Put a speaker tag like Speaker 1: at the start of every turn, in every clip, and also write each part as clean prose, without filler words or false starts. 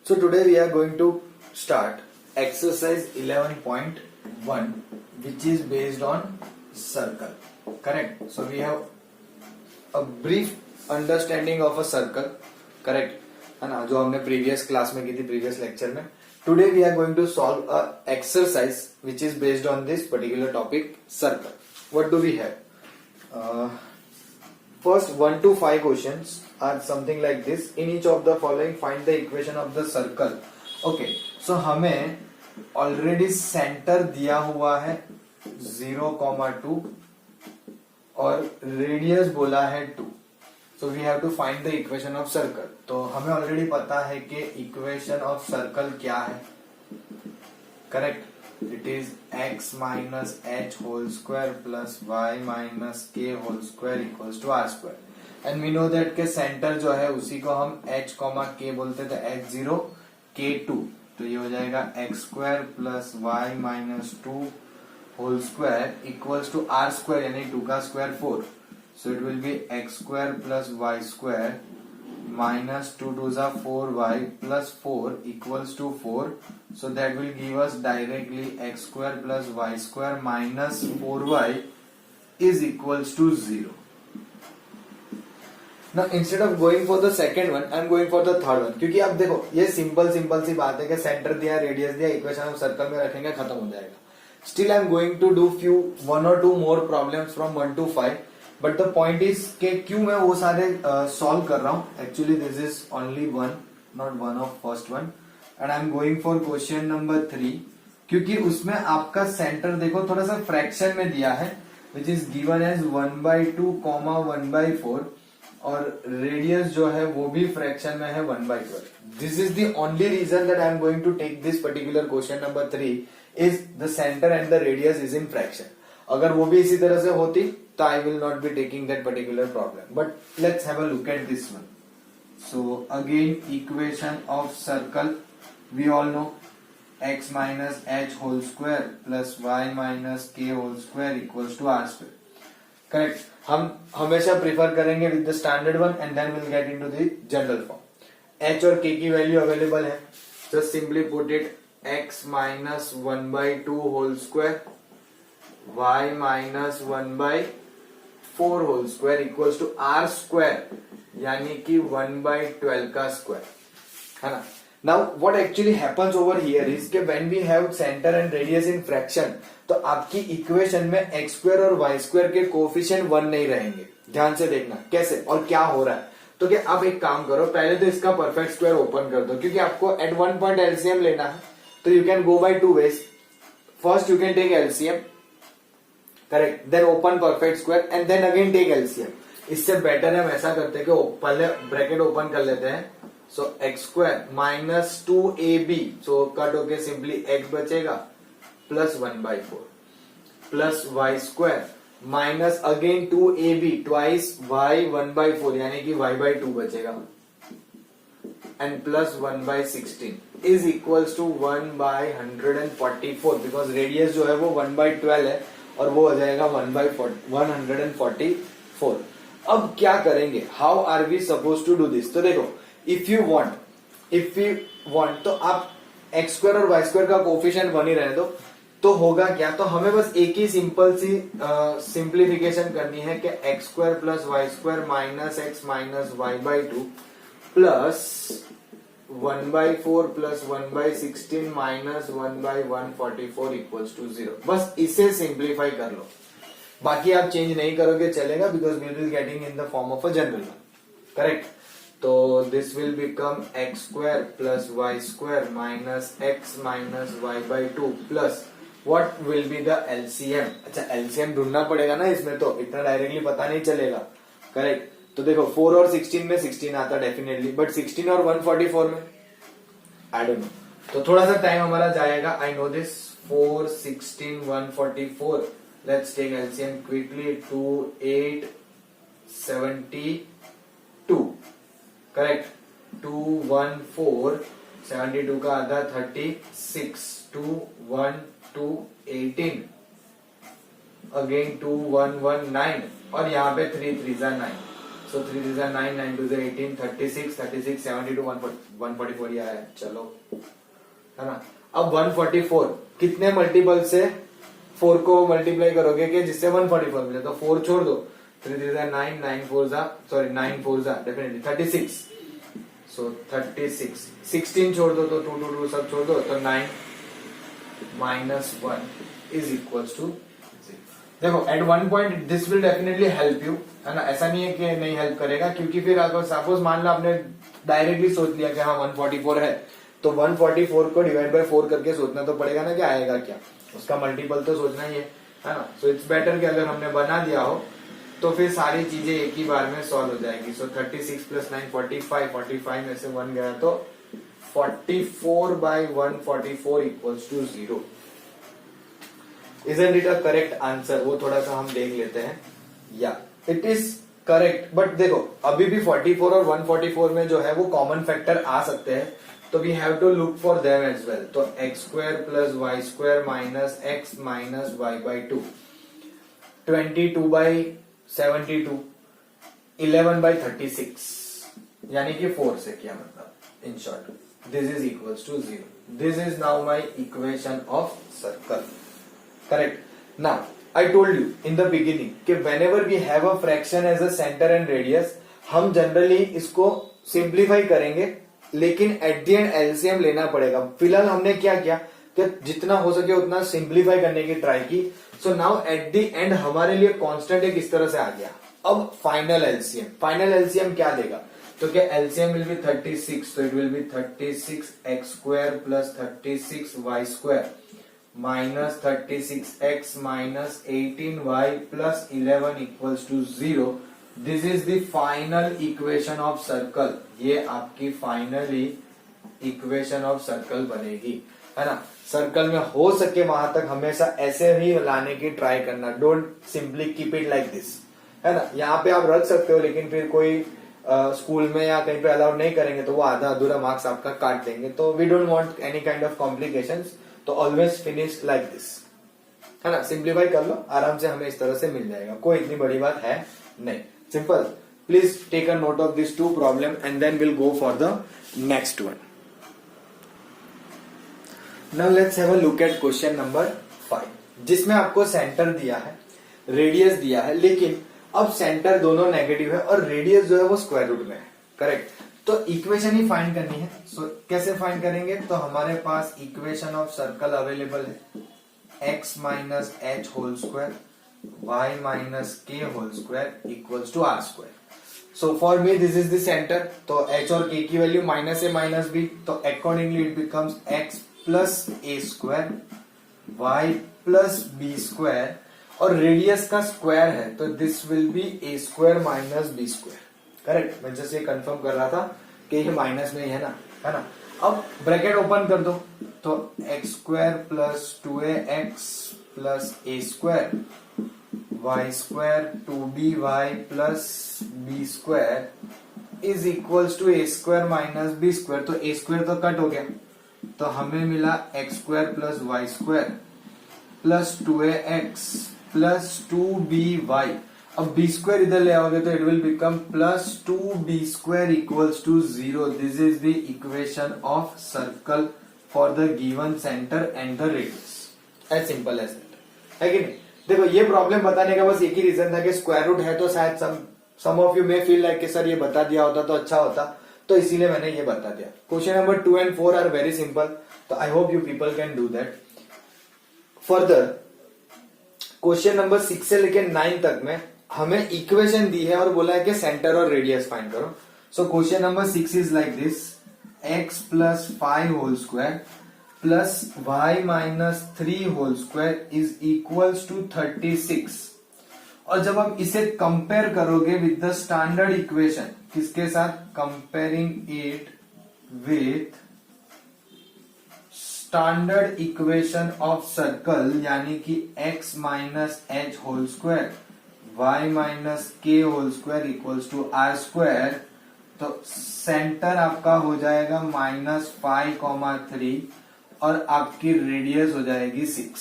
Speaker 1: So today we are going to start exercise 11.1 which is based on circle. Correct? So we have a brief understanding of a circle. Correct? है ना, जो हमने previous class में की थी, previous lecture में. Today we are going to solve a exercise which is based on this particular topic, circle. What do we have? First 1 to 5 questions are something like this. In each of the following find the equation of the circle. Okay, so हमें already center दिया हुआ है 0,2 और radius बोला है 2. So we have to find the equation of circle. तो हमें already पता है कि equation of circle क्या है. Correct? It is x minus h whole square plus y minus k whole square equals to r square. And we know that के center जो है उसी को हम h, k बोलते थे, h0 k2. तो ये हो जाएगा x square plus y minus 2 whole square equals to r square यानी 2 का square 4. So it will be x square plus y square minus 2 2s are 4y plus 4 equals to 4. So that will give us directly x square plus y square minus 4y is equals to 0. Now instead of going for the second one, I am going for the third one. क्योंकि आप देखो ये simple सी बात है कि centre दिया, radius दिया, equation of circle में रखेंगे, खत्म हो जाएगा. Still I am going to do one or two more problems from 1 to 5. But the point is कि क्यों मैं वो सारे solve कर रहा हूँ. Actually this is only one, not one of first one. And I am going for question number 3. क्योंकि उसमें आपका सेंटर देखो थोड़ा सा फ्रैक्शन में दिया है, which is given as 1/2, 1/4 और रेडियस जो है वो भी फ्रैक्शन में है 1/12. This is the only reason that I am going to take this particular question number 3 is the center and the radius is in fraction. अगर वो भी इसी तरह से होती तो I will not be taking that particular problem. But let's have a look at this one. So again equation of circle we all know x minus h whole square plus y minus k whole square equals to r square. Correct? हम हमेशा prefer करेंगे with the standard one and then we'll get into the general form. h और k की value available है. Just simply put it x minus 1/2 whole square y minus 1/4 whole square equals to r square यानी कि 1/12 का square है ना. Now what actually happens over here is कि when we have center and radius in fraction तो आपकी equation में x square और y square के कोफिशिएंट 1 नहीं रहेंगे. ध्यान से देखना कैसे और क्या हो रहा है. तो क्या आप एक काम करो, पहले तो इसका परफेक्ट स्क्वायर ओपन कर दो क्योंकि आपको एट वन पॉइंट एलसीएम लेना है. तो you can go by two ways. First you can take LCM, correct, then open perfect square and then again take LCM. इससे बेटर हम ऐसा करते हैं कि पहले ब्रैकेट ओपन कर लेते हैं. So x square minus 2ab, so cut होके सिंपली x बचेगा plus 1/4 plus y square minus again 2ab twice y 1/4 यानी कि y/2 बचेगा and plus 1/16 is equals to 1/144 because radius जो है वो 1/12 है और वो हो जाएगा 1/144. अब क्या करेंगे, how are we suppose to do this. तो देखो इफ यू वांट तो आप एक्स स्क्वायर और वाई स्क्वायर का कोफिशिएंट बनी रहने दो. तो होगा क्या, तो हमें बस एक ही सिंपल सी सिंप्लीफिकेशन करनी है कि x square plus y square minus x minus y/2 plus 1/4 plus 1/16 minus 1/144 equals to 0. बस इसे सिंप्लीफाई कर लो, बाकी आप चेंज नहीं करोगे चलेगा because we will getting in the form of a general one. Correct. तो this will become x square plus y square minus x minus y/2 plus what will be the LCM. अच्छा LCM ढूंढना पड़ेगा ना इसमें, तो इतना directly पता नहीं चलेगा. करेक्ट. तो देखो 4 और 16 में 16 आता डेफिनेटली, बट 16 और 144 में आई डोंट नो. तो थोड़ा सा टाइम हमारा जाएगा. I know this. 4 16 144. Let's take LCM quickly. 2 8 72. Correct. 2 1 4 72 का आधा 36. 2 1 2 18 अगेन 2 1 1 9 और यहाँ पे 3 3 9. सो 3 3 9 9 2 18 36 36 72 144 ये आया, चलो है ना। अब 144 कितने मल्टीपल से 4 को मल्टीप्लाई करोगे कि जिससे 144 मिले, तो 4 छोड़ दो, 3 3 9 9 4 9 4 डेफिनेटली 36, सो 36 16 छोड़ दो तो 2 2 2 सब छोड़ दो, तो 9 minus 1 is equals to 0. देखो at one point this will definitely help you, है ना, ऐसा नहीं है कि नहीं हेल्प करेगा, क्योंकि फिर अगर सपोज मान लो आपने डायरेक्टली सोच लिया कि हाँ 144 है, तो 144 को डिवाइड बाय 4 करके सोचना तो पड़ेगा ना कि आएगा क्या, उसका मल्टीपल तो सोचना ही है ना। सो इट्स बेटर कि अगर हमने बना दिया हो तो फिर सारी चीजें एक ही बार में सॉल्व हो जाएगी। सो 36 प्लस 9 45, 45 में से 1 गया तो 44 by 144 equals to 0. Isn't it a correct answer? वो थोड़ा सा हम देख लेते हैं। या इट इज करेक्ट, बट देखो अभी भी 44 और 144 में जो है वो कॉमन फैक्टर आ सकते हैं, तो we have to look for them as well. तो x square plus y square minus x minus y by 2, 22 by 72, 11 by 36, यानी कि 4 से किया, मतलब in short this is equals to 0. This is now my equation of circle. Correct. Now I told you in the beginning कि whenever we have a fraction as a center and radius, हम generally इसको simplify करेंगे, लेकिन at the end LCM लेना पड़ेगा। फिलहाल हमने क्या किया कि जितना हो सके उतना simplify करने की ट्राई की। So now at the end हमारे लिए constant एक इस तरह से आ गया। अब final LCM क्या देगा, तो क्या LCM will be 36, so it will be 36 x square plus 36 y square minus 36 x minus 18 y plus 11 equals to 0. This is the final equation of circle. ये आपकी फाइनली इक्वेशन ऑफ सर्कल बनेगी, है ना। Circle में हो सके वहां तक हमेशा ऐसे ही लाने की ट्राई करना, don't simply keep it like this, है ना। यहाँ पे आप रख सकते हो, लेकिन फिर कोई स्कूल में या कहीं पे अलाउड नहीं करेंगे तो वो आधा अधूरा मार्क्स आपका काट देंगे। तो we don't want any kind of complications, तो ऑलवेज फिनिश लाइक दिस, है ना। सिंप्लीफाई कर लो आराम से, हमें इस तरह से मिल जाएगा, कोई इतनी बड़ी बात है नहीं, simple. Please take a note of this 2 problem and then will go for the next one. Now let's have a look at question number 5, जिसमें आपको सेंटर दिया है, रेडियस दिया है, लेकिन अब सेंटर दोनों नेगेटिव है और रेडियस जो है वो स्क्वायर रूट में है, करेक्ट। तो इक्वेशन ही फाइंड करनी है। सो कैसे फाइंड करेंगे, तो हमारे पास इक्वेशन ऑफ सर्कल अवेलेबल है, x minus h whole square y minus k whole square equals to r square. So for me this is the centre, तो h और k की value minus a minus b, तो accordingly it becomes x plus a square y plus b square, और radius का square है तो this will be a square minus b square, correct. मैं जैसे कंफर्म कर रहा था कि ये माइनस में ही है ना। अब ब्रैकेट ओपन कर दो, तो x square plus 2ax plus a square y square 2by plus b square is equals to a square minus b square. तो ए स्क्वायर तो कट हो गया, तो हमें मिला x square plus y square plus 2ax plus 2by। अब b square इधर ले आओगे तो it will become plus 2b square equals to 0। This is the equation of circle for the given centre and the radius. As simple as that, है कि नहीं। देखो ये प्रॉब्लम बताने का बस एक ही रीजन था कि स्क्वायर रूट है, तो शायद some of you may feel like कि सर ये बता दिया होता तो अच्छा होता, तो इसीलिए मैंने ये बता दिया। Question number 2 and 4 are very simple, तो I hope you people can do that. Further question number 6 से लेकर 9 तक में हमें इक्वेशन दी है और बोला है कि सेंटर और रेडियस फाइंड करो। So question number 6 is like this, x plus 5 whole square plus y minus 3 whole square is equals to 36। और जब आप इसे कंपेयर करोगे विद द स्टैंडर्ड इक्वेशन, किसके साथ, comparing it with standard equation of circle, यानी कि x minus h whole square y minus k whole square equals to r square, तो सेंटर आपका हो जाएगा -5,3 और आपकी रेडियस हो जाएगी 6।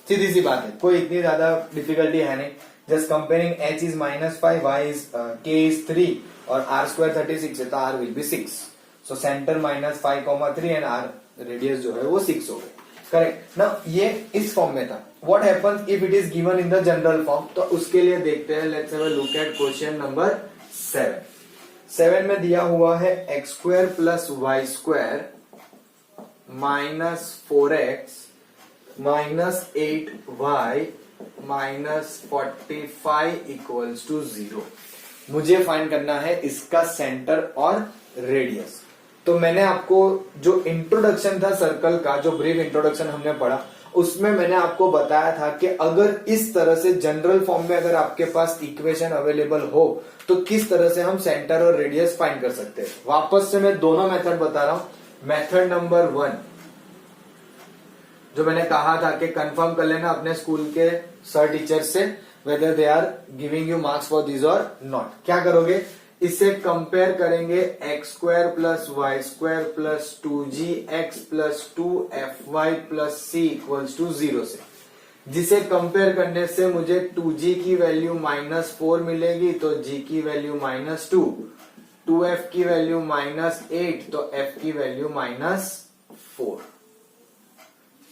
Speaker 1: सीधी सी बात है, कोई इतनी ज्यादा डिफिकल्टी है नहीं just comparing h is -5, y is k is 3 और r स्क्वायर 36 है तो r will be 6. So centre -5, 3 and r radius जो है वो 6 हो गए. करेक्ट ना. ये इस फॉर्म में था. What happens if it is given in the general form, तो उसके लिए देखते हैं. Let's have a look at question number 7 में दिया हुआ है x square plus y square -4x -8y -45 equals to 0. मुझे फाइंड करना है इसका सेंटर और रेडियस. तो मैंने आपको जो इंट्रोडक्शन था सर्कल का, जो ब्रीफ इंट्रोडक्शन हमने पढ़ा, उसमें मैंने आपको बताया था कि अगर इस तरह से जनरल फॉर्म में अगर आपके पास इक्वेशन अवेलेबल हो तो किस तरह से हम सेंटर और रेडियस फाइंड कर सकते हैं. वापस से मैं दोनों मेथड बता रहा हूं. मेथड नंबर 1 जो मैंने कहा था कि कंफर्म कर लेना अपने स्कूल के सर टीचर से whether they are giving you marks for this और नॉट. क्या करोगे, इसे कंपेयर करेंगे x square plus y square plus 2gx plus 2fy plus c equals to 0 से. जिसे कंपेयर करने से मुझे 2g की वैल्यू -4 मिलेगी तो g की वैल्यू -2, 2f की वैल्यू -8 तो f की वैल्यू -4.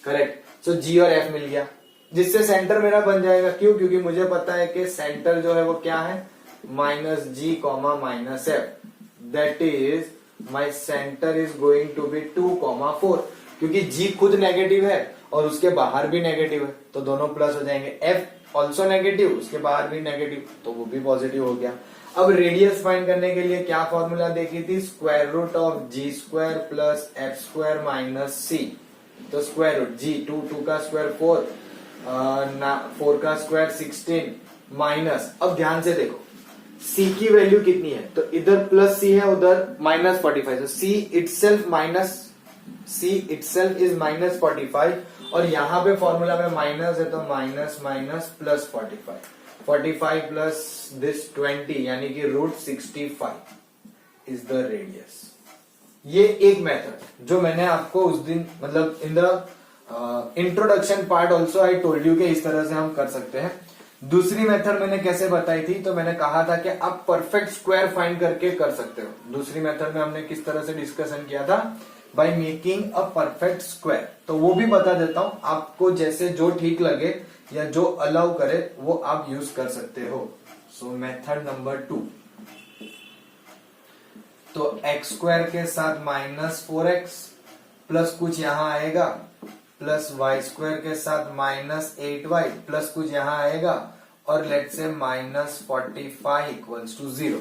Speaker 1: करेक्ट. सो g और f मिल गया, जिससे सेंटर मेरा बन जाएगा. क्यों? क्योंकि मुझे पता है कि सेंटर जो है वो क्या है, -g, -f. That is my centre is going to be 2, 4. क्योंकि g खुद नेगेटिव है और उसके बाहर भी नेगेटिव है तो दोनों प्लस हो जाएंगे. f ऑल्सो नेगेटिव, उसके बाहर भी नेगेटिव तो वो भी पॉजिटिव हो गया. अब रेडियस फाइंड करने के लिए क्या फॉर्मूला देखी थी, square root of g square plus f square minus c. तो स्क्वायर रूट जी, 2 का स्क्वायर 4, 4 का स्क्वायर 16 माइनस. अब ध्यान से देखो c की वैल्यू कितनी है, तो इधर प्लस c है उधर -45. तो c इटसेल्फ इज -45 और यहां पे फॉर्मूला में माइनस है तो minus minus plus 45 plus this 20 यानी कि √65 इज द रेडियस. ये एक मेथड जो मैंने आपको उस दिन मतलब in the introduction part also I told you कि इस तरह से हम कर सकते हैं. दूसरी मेथड मैंने कैसे बताई थी, तो मैंने कहा था कि आप परफेक्ट स्क्वायर फाइंड करके कर सकते हो. दूसरी मेथड में हमने किस तरह से डिस्कशन किया था, by making a perfect square. तो वो भी बता देता हूं आपको, जैसे जो ठीक लगे या जो अलाउ करे वो आप यूज कर सकते हो. सो मेथड नंबर 2, तो एक्स स्क्वायर के साथ -4x प्लस कुछ यहां आएगा प्लस वाई स्क्वायर के साथ -8y प्लस कुछ यहां आएगा और let's say -45 equals to 0.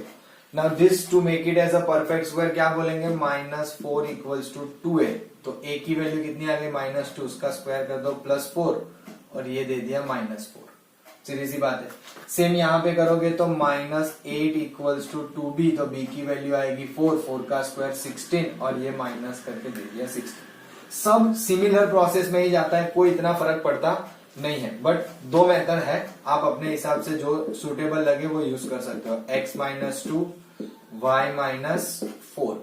Speaker 1: Now this to make it as a perfect square क्या बोलेंगे, -4 इक्वल्स टू 2a. तो a की वैल्यू कितनी आ गई -2, उसका स्क्वायर कर दो +4 और ये दे दिया -4. सीधी सी बात है. सेम यहां पे करोगे तो -8 इक्वल्स टू 2b, तो b की वैल्यू आएगी 4 का स्क्वायर 16 और ये माइनस करके दे दिया 16. सब सिमिलर प्रोसेस में ही जाता है, कोई इतना फर्क पड़ता नहीं है. बट दो मेथड है, आप अपने हिसाब से जो सुटेबल लगे वो यूज कर सकते हो. x -2 y -4,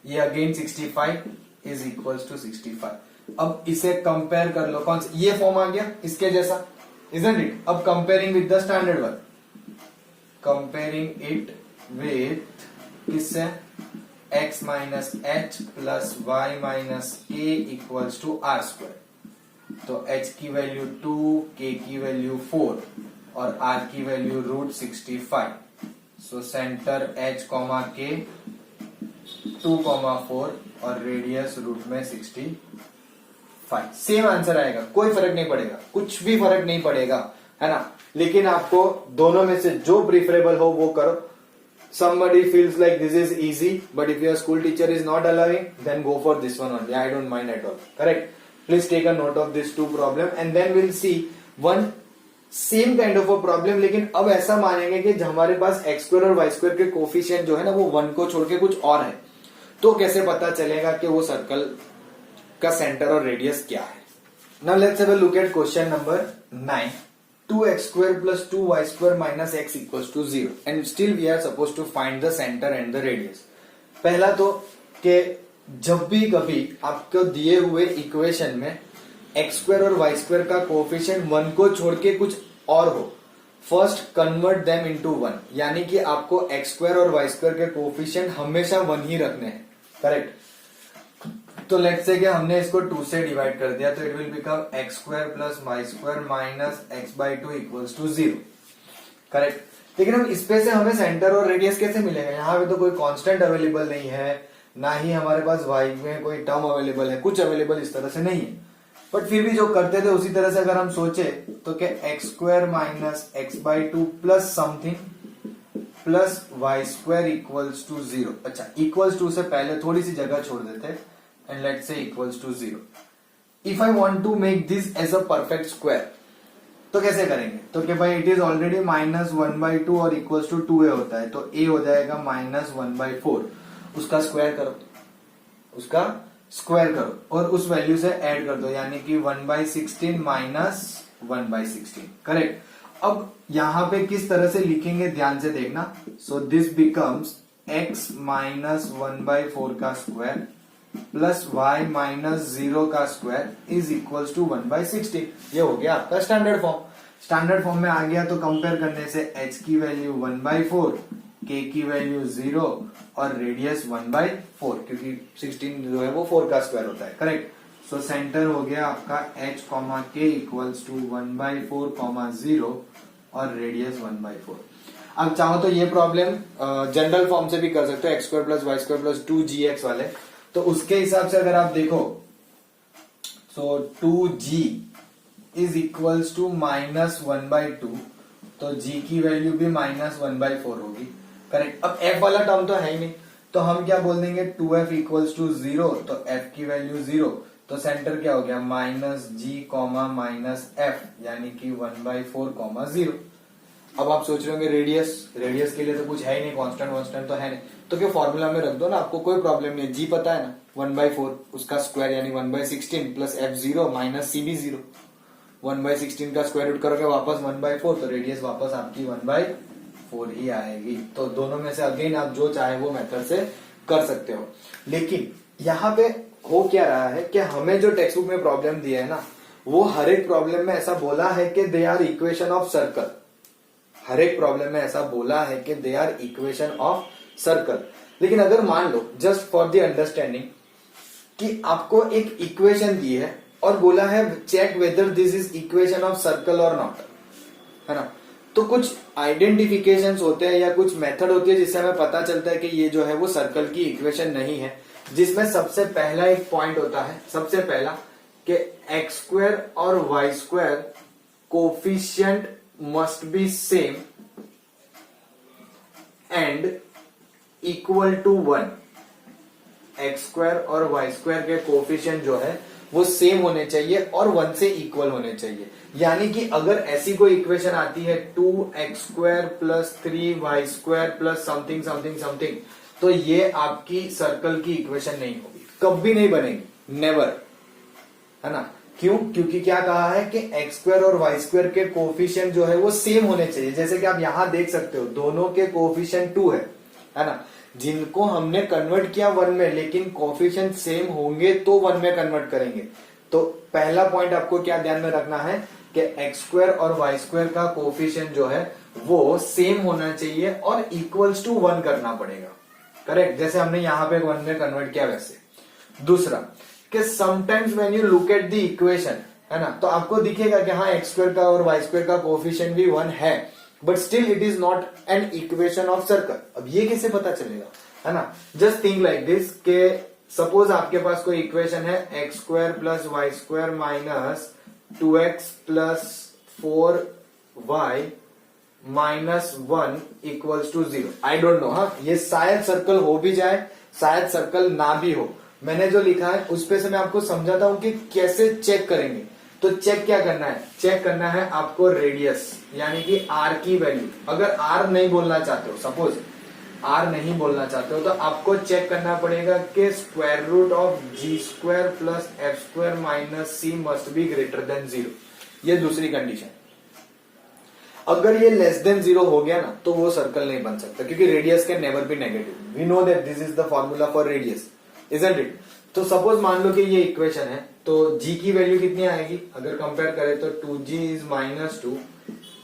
Speaker 1: ये अगेन 65 इज इक्वल्स टू 65. अब इसे कंपेयर कर लो, कौन सा ये फॉर्म आ गया इसके जैसा, isn't it? अब comparing with the standard one, comparing it with किससे, x minus h plus y minus k equals to r square. तो h की वैल्यू 2, k की वैल्यू 4 और r की value √65. So centre h, k 2, 4 और radius root में 65. Same answer आएगा, कोई फर्क नहीं पड़ेगा, कुछ भी फर्क नहीं पड़ेगा, है ना. लेकिन आपको दोनों में से जो प्रिफरेबल हो वो करो. Somebody feels like this is easy, but if your school teacher is not allowing, then go for this one only. I don't mind at all. Correct? Please take a note of these two problem and then we'll see one same kind of a problem. लेकिन अब ऐसा मानेंगे कि हमारे पास x square और y square के coefficient जो है ना वो 1 को छोड़ के कुछ और है. तो कैसे पता चलेगा कि वो सर्कल का सेंटर और रेडियस क्या है. Now let's have a look at question number 9. 2x square plus 2y square minus x equals to 0 and still we are supposed to find the center and the radius. पहला तो कि जब भी कभी आपको दिए हुए इक्वेशन में x स्क्वायर और y स्क्वायर का कोफिशिएंट 1 को छोड़ के कुछ और हो, फर्स्ट कन्वर्ट देम इनटू 1, यानी कि आपको एक्स स्क्वायर और वाई स्क्वायर के कोफिशिएंट हमेशा 1 ही रखने हैं, करेक्ट। तो लेट्स से कि हमने इसको 2 से डिवाइड कर दिया, तो it will become x square plus y square minus x by two equals to 0, correct. लेकिन हम इसपे से हमें सेंटर और रेडियस कैसे मिलेगा? यहाँ पे तो कोई कांस्टेंट अवेलेबल नहीं है, ना ही हमारे पास वाई में कोई टर्म अवेलेबल है, कुछ अवेलेबल इस तरह से नहीं है। बट फिर भी जो करते थे उसी तरह से अगर हम सोचे तो क्या x square minus x by two plus something plus y square equals to 0। अच्छा, इक्वल्स टू से पहले थोड़ी सी जगह छोड़ देते and let's say equals to 0। If I want to make this as a perfect square तो कैसे करेंगे? तो कि भाई इट इज ऑलरेडी माइनस 1/2 और इक्वल्स टू 2a होता है, तो a हो जाएगा माइनस 1/4। उसका स्क्वायर करो, उसका स्क्वायर करो और उस वैल्यू से ऐड कर दो, यानी कि 1/16 माइनस 1/16, करेक्ट। अब यहां पे किस तरह से लिखेंगे ध्यान से देखना। So this becomes x minus 1/4 का स्क्वायर प्लस y माइनस 0 का स्क्वायर इज इक्वल्स टू 1/16। ये हो गया आपका स्टैंडर्ड फॉर्म। स्टैंडर्ड फॉर्म में आ गया तो कंपेयर करने से h की वैल्यू 1/4, k की वैल्यू 0 और रेडियस 1/4, क्योंकि 16 जो है वो 4 का स्क्वायर होता है, करेक्ट। सो सेंटर हो गया आपका h, k इक्वल्स टू 1/4, 0 और रेडियस 1/4। अब चाहो तो ये प्रॉब्लम जनरल फॉर्म से भी कर सकते हो, x square plus y square plus 2gx वाले। तो उसके हिसाब से अगर आप देखो, so 2g is equals to minus 1/2, तो g की वैल्यू भी माइनस 1/4 होगी, करेक्ट। अब f वाला टर्म तो है ही नहीं, तो हम क्या बोल देंगे 2f इक्वल्स टू 0, तो f की वैल्यू 0, तो सेंटर क्या हो गया माइनस g माइनस f, यानी कि 1/4, 0। अब आप सोच रहे होंगे रेडियस के लिए तो कुछ है ही नहीं, कांस्टेंट तो है नहीं, तो क्या फॉर्मूला में रख दो ना, आपको कोई प्रॉब्लम नहीं। जी पता है ना 1/4, उसका स्क्वायर यानी 1/16 प्लस f 0 माइनस c भी 0। 1/16 का स्क्वायर रूट करोगे वापस 1/4, तो रेडियस वापस आपकी 1/4 ही आएगी। तो दोनों में से अगेन आप जो चाहे वो मेथड से कर सकते हो। लेकिन यहाँ पे हो क्या रहा है कि हमें जो टेक्स्ट बुक में प्रॉब्लम दिया है ना, वो हर एक प्रॉब्लम में ऐसा बोला है कि they are equation of circle. हर एक प्रॉब्लम में ऐसा बोला है कि they are equation of circle. लेकिन अगर मान लो जस्ट फॉर द अंडरस्टैंडिंग कि आपको एक इक्वेशन दी है और बोला है check whether this is equation of circle और नॉट, है ना, तो कुछ आइडेंटिफिकेशंस होते हैं या कुछ मेथड होती है जिससे हमें पता चलता है कि ये जो है वो सर्कल की इक्वेशन नहीं है। जिसमें सबसे पहला एक पॉइंट होता है, सबसे पहला कि एक्स स्क्वायर और y square coefficient must be same and equal to 1। X square और वाई स्क्वायर के कोफिशिएंट जो है वो सेम होने चाहिए और 1 से इक्वल होने चाहिए। यानी कि अगर ऐसी कोई इक्वेशन आती है 2x square plus 3y square plus something something something, तो ये आपकी सर्कल की इक्वेशन नहीं होगी, कभी नहीं बनेगी, नेवर, है ना। क्यों? क्योंकि क्या कहा है कि एक्स स्क्वायर और वाई स्क्वायर के कोफिशिएंट जो है वो सेम होने चाहिए। जैसे कि आप यहां देख सकते हो दोनों के कोफिशिएंट 2 है ना, जिनको हमने कन्वर्ट किया 1 में, लेकिन कोफिशिएंट सेम होंगे तो 1 में कन्वर्ट करेंगे। तो पहला पॉइंट आपको क्या ध्यान में रखना है कि एक्स स्क्वायर और वाई स्क्वायर का कोफिशिएंट जो है वो सेम होना चाहिए और इक्वल्स टू 1 करना पड़ेगा, करेक्ट, जैसे हमने यहां पे 1 में कन्वर्ट किया वैसे। दूसरा कि sometimes when you look at the equation, है ना, तो आपको दिखेगा कि हाँ एक्स स्क्वायर का और वाई स्क्वायर का कोफिशिएंट भी 1 है, but still it is not an equation of circle. अब ये कैसे पता चलेगा, है ना। जस्ट थिंक लाइक दिस के सपोज आपके पास कोई इक्वेशन है x square plus y square minus 2x plus 4y minus 1 equals to 0। I don't know, हाँ ये शायद सर्कल हो भी जाए, शायद सर्कल ना भी हो। मैंने जो लिखा है उस पे से मैं आपको समझाता हूं कि कैसे चेक करेंगे। तो चेक क्या करना है, चेक करना है आपको रेडियस यानी कि r की वैल्यू। अगर r नहीं बोलना चाहते हो, सपोज r नहीं बोलना चाहते हो, तो आपको चेक करना पड़ेगा कि square root of g square plus f square minus c must be greater than 0। ये दूसरी कंडीशन। अगर ये लेस देन 0 हो गया ना तो वो सर्कल नहीं बन सकता, क्योंकि radius can never be negative. We know that this is the formula for radius, isn't it. तो सपोज मान लो कि ये इक्वेशन है, तो g की वैल्यू कितनी आएगी, अगर कंपेयर करें तो 2g इज -2,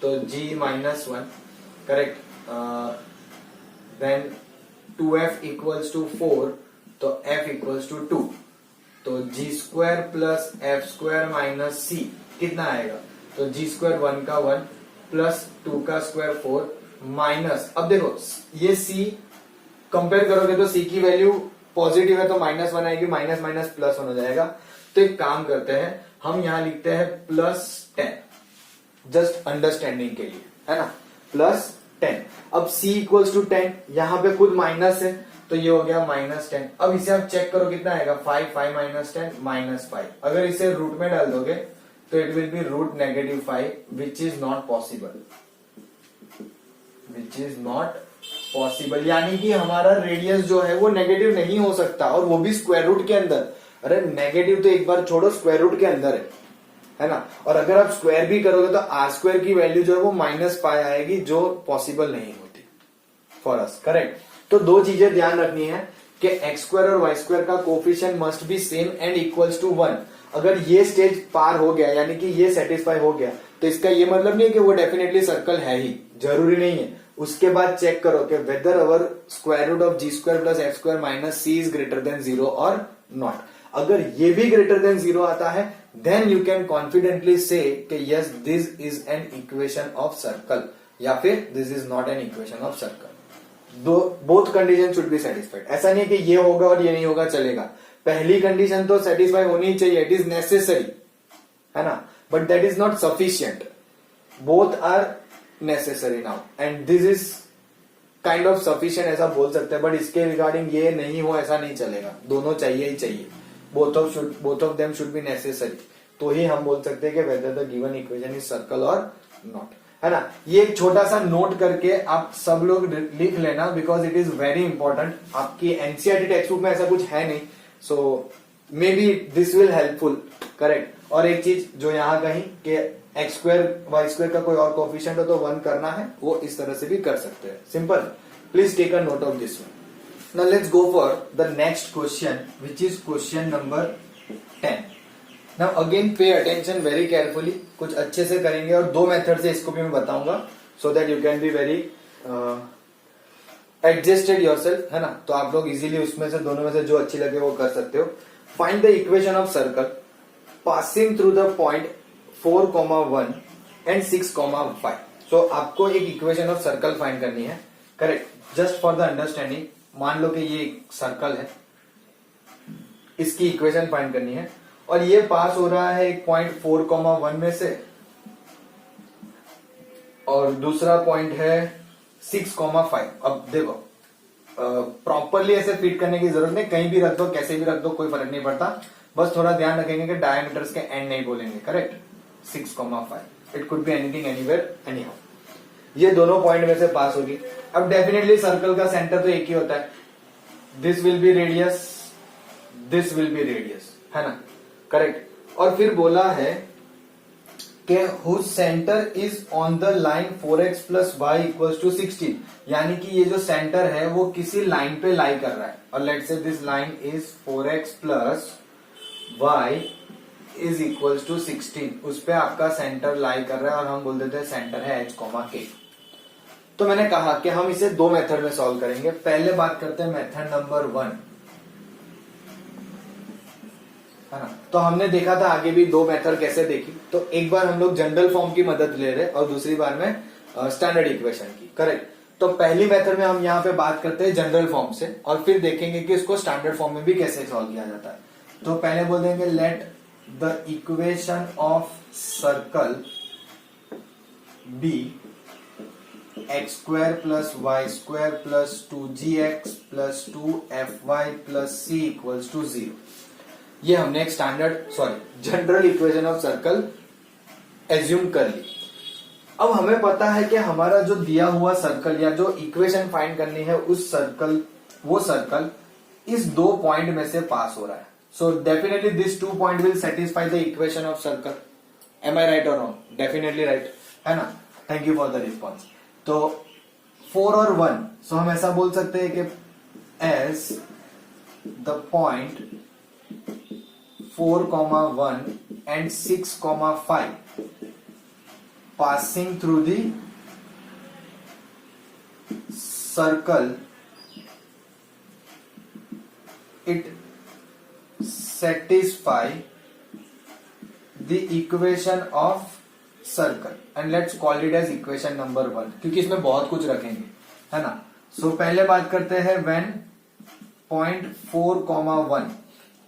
Speaker 1: तो g minus 1 correct, then 2f equals to 4 तो f इक्वल्स टू 2, तो g square plus f square minus c कितना आएगा, तो g स्क्वायर 1 का 1 प्लस 2 का स्क्वायर 4 माइनस, अब देखो ये c कंपेयर करोगे तो c की वैल्यू पॉजिटिव है तो माइनस 1 आएगी, माइनस माइनस प्लस 1 हो जाएगा। तो एक काम करते हैं, हम यहां लिखते हैं प्लस 10 जस्ट अंडरस्टैंडिंग के लिए, है ना, प्लस 10। अब c इक्वल्स टू 10, यहां पे खुद माइनस है तो ये हो गया माइनस 10। अब इसे आप चेक करो कितना आएगा, 5 5 माइनस 10 माइनस 5। अगर इसे रूट में डाल दोगे तो it will be root negative 5 which is not possible, which is not possible, यानी कि हमारा रेडियस जो है वो नेगेटिव नहीं हो सकता, और वो भी स्क्वायर रूट के अंदर। अरे नेगेटिव तो एक बार छोड़ो, स्क्वायर रूट के अंदर है ना। और अगर आप स्क्वायर भी करोगे तो आर स्क्वायर की वैल्यू जो है वो माइनस पाई आएगी, जो पॉसिबल नहीं होती फॉर अस, करेक्ट। तो दो चीजें ध्यान रखनी है कि एक्स स्क्वायर और वाई स्क्वायर का coefficient must be same and equals to 1। अगर ये स्टेज पार हो गया, यानी कि ये सेटिस्फाई हो गया, तो इसका ये मतलब नहीं है कि वो डेफिनेटली सर्कल है ही, जरूरी नहीं है। उसके बाद चेक करो कि whether our square root of g square plus f square minus c is greater than 0 और नॉट। अगर ये भी ग्रेटर देन 0 आता है then you can confidently say कि yes this is an equation of circle, या फिर this is not an equation of circle. दो both condition should be satisfied. ऐसा नहीं कि ये होगा और ये नहीं होगा चलेगा, पहली कंडीशन तो सेटिस्फाई होनी ही चाहिए, इट इज नेसेसरी, है ना, but that is not sufficient. Both are necessary now and this is kind of sufficient ऐसा बोल सकते हैं, बट इसके रिगार्डिंग ये नहीं हो ऐसा नहीं चलेगा, दोनों चाहिए ही चाहिए। Both of them should be necessary, तो ही हम बोल सकते हैं कि whether the given equation is circle और नॉट, है ना। ये एक छोटा सा नोट करके आप सब लोग लिख लेना, because it is very important. आपकी एनसीईआरटी टेक्स्ट बुक में ऐसा कुछ है नहीं, so may be this will helpful, correct. और एक चीज जो यहाँ कहीं कि एक्स स्क्वायर वाई स्क्वायर का कोई और कोफिशिएंट हो तो 1 करना है, वो इस तरह से भी कर सकते हैं, simple. Please take a note of this one. Now let's go for the next question, which is question number 10. Now again pay attention very carefully, कुछ अच्छे से करेंगे और दो मेथड से इसको भी मैं बताऊंगा, so that you can be very adjusted yourself, है ना। तो आप लोग इजीली उसमें से दोनों में से जो अच्छी लगे वो कर सकते हो। Find the equation of circle passing through the point 4,1 and 6,5. So आपको एक इक्वेशन ऑफ सर्कल फाइंड करनी है, correct. Just for the understanding, मान लो कि ये एक सर्कल है, इसकी इक्वेशन फाइंड करनी है, और ये पास हो रहा है एक पॉइंट 4,1 में से, और दूसरा पॉइंट है 6,5। अब देखो प्रॉपरली ऐसे फिट करने की जरूरत नहीं, कहीं भी रख दो, कैसे भी रख दो, कोई फर्क नहीं पड़ता। बस थोड़ा ध्यान रखेंगे कि डायमीटर्स के एंड नहीं बोलेंगे, correct. 6,5 it could be anything anywhere any how, ये दोनों पॉइंट में से पास होगी। अब डेफिनेटली सर्कल का सेंटर तो एक ही होता है, this will be radius, this will be radius, है ना, करेक्ट। और फिर बोला है कि whose centre is on the line 4x plus y equals to 16, यानी कि ये जो सेंटर है वो किसी लाइन पे लाई कर रहा है, और let's say this line is 4x plus y is equals to 16, उस पे आपका सेंटर लाई कर रहा है, और हम बोल देते हैं सेंटर है h, k। तो मैंने कहा कि हम इसे दो मेथड में सॉल्व करेंगे। पहले बात करते हैं मेथड नंबर 1, है ना। तो हमने देखा था आगे भी दो मेथड कैसे देखी, तो एक बार हम लोग जनरल फॉर्म की मदद ले रहे और दूसरी बार में स्टैंडर्ड इक्वेशन की, करेक्ट। तो पहली मेथड में हम यहाँ पे बात करते हैं जनरल फॉर्म से, और फिर देखेंगे कि इसको स्टैंडर्ड फॉर्म में भी कैसे सॉल्व किया जाता है। तो पहले बोल देंगे let the equation of circle be x square plus y square plus 2gx plus 2fy plus c equals to 0। ये हमने एक general equation of circle assume कर ली। अब हमें पता है कि हमारा जो दिया हुआ सर्कल या जो इक्वेशन फाइंड करनी है उस सर्कल, वो सर्कल इस दो पॉइंट में से पास हो रहा है। So definitely this 2 point will satisfy the equation of circle. Am I right और रॉन्ग? डेफिनेटली राइट, है ना। Thank you for the response. तो 4 और 1, सो हम ऐसा बोल सकते हैं कि as the point 4,1 and 6,5 passing through the circle it satisfy the equation of circle and let's call it as equation number 1 क्योंकि इसमें बहुत कुछ रखेंगे है ना। सो पहले बात करते हैं when 0.4, 1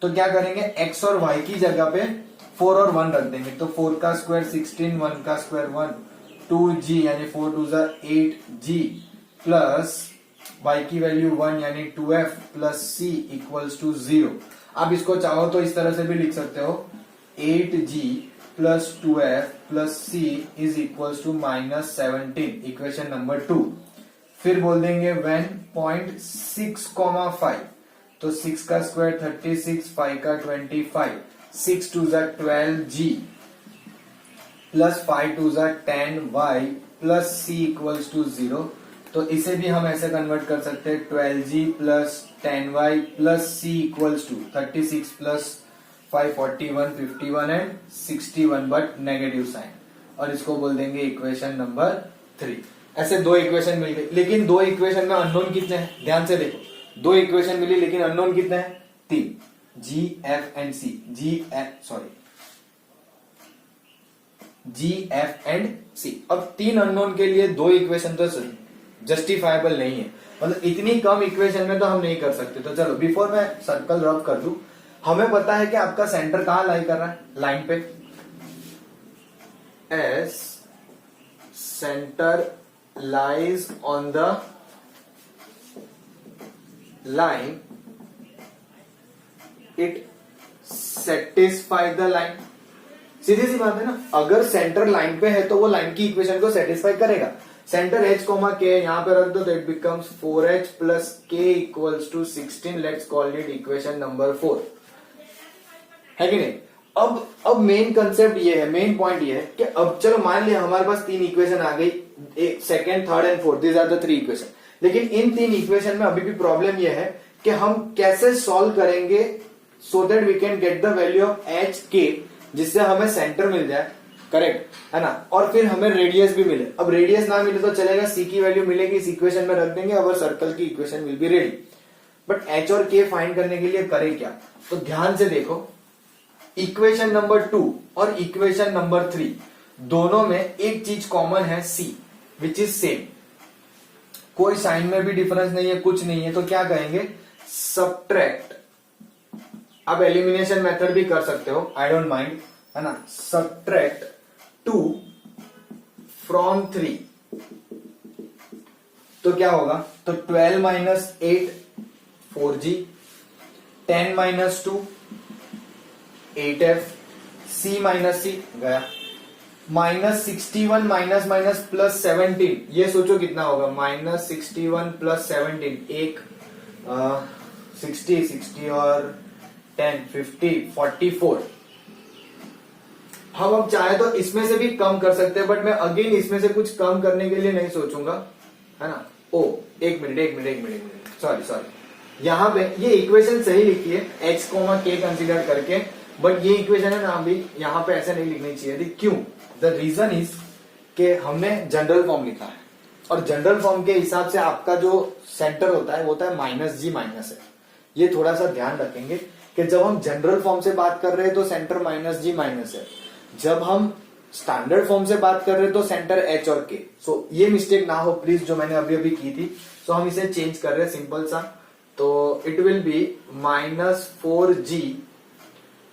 Speaker 1: तो क्या करेंगे x और y की जगह पे 4 और 1 रख देंगे तो 4 का स्क्वायर 16, 1 का स्क्वायर 1, 2g यानी 4 2 8g प्लस y की वैल्यू 1 यानी 2f plus c equals to 0। आप इसको चाहो तो इस तरह से भी लिख सकते हो 8g plus 2f plus c is equals to -17 equation number 2। फिर बोल देंगे when 0.6, 5 तो 6 का स्क्वायर 36, 5 का 25, 6 2 12g plus 5 2 10y plus c equals to 0। तो इसे भी हम ऐसे कन्वर्ट कर सकते हैं 12g plus 10y plus c equals to 36 plus 5 41 51 and 61 but negative sign और इसको बोल देंगे इक्वेशन नंबर 3। ऐसे दो इक्वेशन मिल गई लेकिन दो इक्वेशन में अननोन कितने हैं ध्यान से देखो। दो इक्वेशन मिली लेकिन अननोन कितने हैं 3 g f and c g f and c। अब 3 अननोन के लिए दो इक्वेशन तो जस्टिफाइबल नहीं है मतलब इतनी कम इक्वेशन में तो हम नहीं कर सकते। तो चलो बिफोर मैं सर्कल रब कर दूं हमें पता है कि आपका सेंटर कहां लाई कर रहा है लाइन पे as centre lies on the line it satisfy the line. सीधी सी बात है ना अगर सेंटर लाइन पे है तो वो लाइन की इक्वेशन को सेटिस्फाई करेगा। सेंटर h, k यहां पे रख दो तो it becomes 4h plus k equals to 16। Let's call it equation number 4 है कि नहीं। अब मेन कंसेप्ट ये है मेन पॉइंट ये है कि अब चलो मान लिया हमारे पास 3 इक्वेशन आ गई second third and fourth these are the 3 equation. लेकिन इन 3 इक्वेशन में अभी भी प्रॉब्लम ये है कि हम कैसे सॉल्व करेंगे so that we can get the value of h k जिससे हमें सेंटर मिल जाए करेक्ट है ना और फिर हमें रेडियस भी मिले। अब रेडियस ना मिले तो चलेगा c की वैल्यू मिलेगी इस इक्वेशन में रख देंगे और सर्कल की equation will be ready. But h और k फाइंड करने के लिए करें क्या तो ध्यान से देखो इक्वेशन नंबर 2 और इक्वेशन नंबर 3 दोनों में एक चीज कॉमन है c विच इज सेम। कोई साइन में भी डिफरेंस नहीं है कुछ नहीं है तो क्या कहेंगे सबट्रैक्ट। अब एलिमिनेशन मेथड भी कर सकते हो आई डोंट माइंड है ना। सबट्रैक्ट 2 फ्रॉम 3 तो क्या होगा तो 12 minus 8 4g 10 minus 2 8f c minus c गया -61 माइनस माइनस प्लस 17 ये सोचो कितना होगा -61 प्लस 17 एक 60 और 10 50 44। हम अब चाहे तो इसमें से भी कम कर सकते हैं बट मैं अगेन इसमें से कुछ कम करने के लिए नहीं सोचूंगा है ना। ओ एक मिनट सॉरी यहां पे ये इक्वेशन सही लिखी है h, k कंसीडर करके बट ये इक्वेशन है ना अभी यहाँ पे ऐसे नहीं लिखनी चाहिए थी। क्यों द रीजन इज कि हमने जनरल फॉर्म लिखा है और जनरल फॉर्म के हिसाब से आपका जो सेंटर होता है वो होता है -g माइनस है। ये थोड़ा सा ध्यान रखेंगे कि जब हम जनरल फॉर्म से बात कर रहे हैं तो सेंटर -g माइनस है। जब हम स्टैंडर्ड फॉर्म से बात कर रहे हैं तो सेंटर h और k। सो ये मिस्टेक ना हो प्लीज जो मैंने अभी की थी। सो हम इसे चेंज कर रहे हैं सिंपल सा तो it will B -4g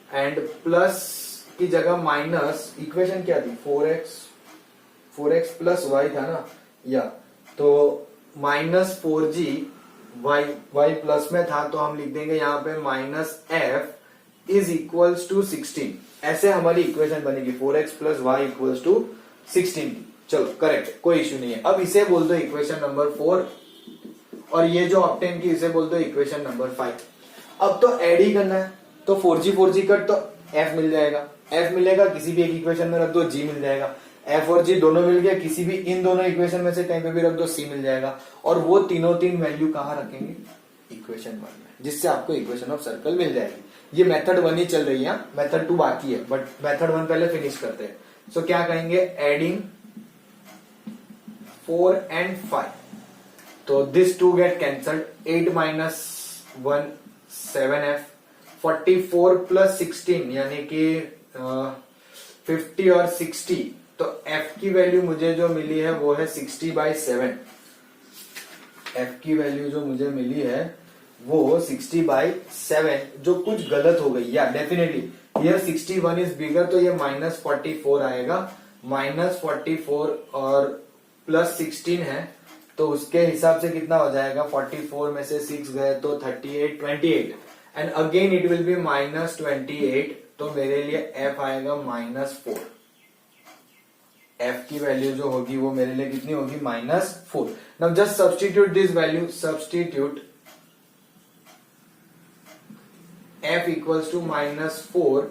Speaker 1: and plus की जगह माइनस इक्वेशन क्या थी 4x प्लस y था ना या तो -4g y प्लस में था तो हम लिख देंगे यहाँ पे -f इज इक्वल्स टू 16। ऐसे हमारी इक्वेशन बनेगी 4x plus y equals to 16। चलो करेक्ट कोई इश्यू नहीं है। अब इसे बोल दो इक्वेशन नंबर 4 और ये जो ऑब्टेन की इसे बोल दो इक्वेशन नंबर 5। अब तो ऐड ही करना है तो 4g कट तो f मिल जाएगा। f मिलेगा किसी भी एक इक्वेशन में रख दो g मिल जाएगा। f और g दोनों मिल गया किसी भी इन दोनों इक्वेशन में से कहीं पे भी रख दो c मिल जाएगा और वो तीनों वैल्यू कहाँ रखेंगे इक्वेशन 1 में जिससे आपको इक्वेशन ऑफ सर्कल मिल जाएगी। ये मेथड 1 ही चल रही है मेथड 2 बाकी है बट मेथड 1 पहले फिनिश करते हैं। सो क्या कहेंगे एडिंग 4 and 5. तो this 2 get cancelled. 8 minus 1 7f. 44 plus 16 यानी कि 50 और 60. तो f की वैल्यू मुझे जो मिली है वो है 60/7. f की वैल्यू जो मुझे मिली है वो 60/7, जो कुछ गलत हो गई. या डेफिनेटली हियर 61 इज बिगर, तो ये -44 आएगा. -44 और +16 है, तो उसके हिसाब से कितना हो जाएगा. 44 में से 6 गए तो 38 28 and again it will B -28. तो मेरे लिए f आएगा -4. f की वैल्यू जो होगी वो मेरे लिए कितनी होगी, -4. Now just substitute this value. Substitute f equals to -4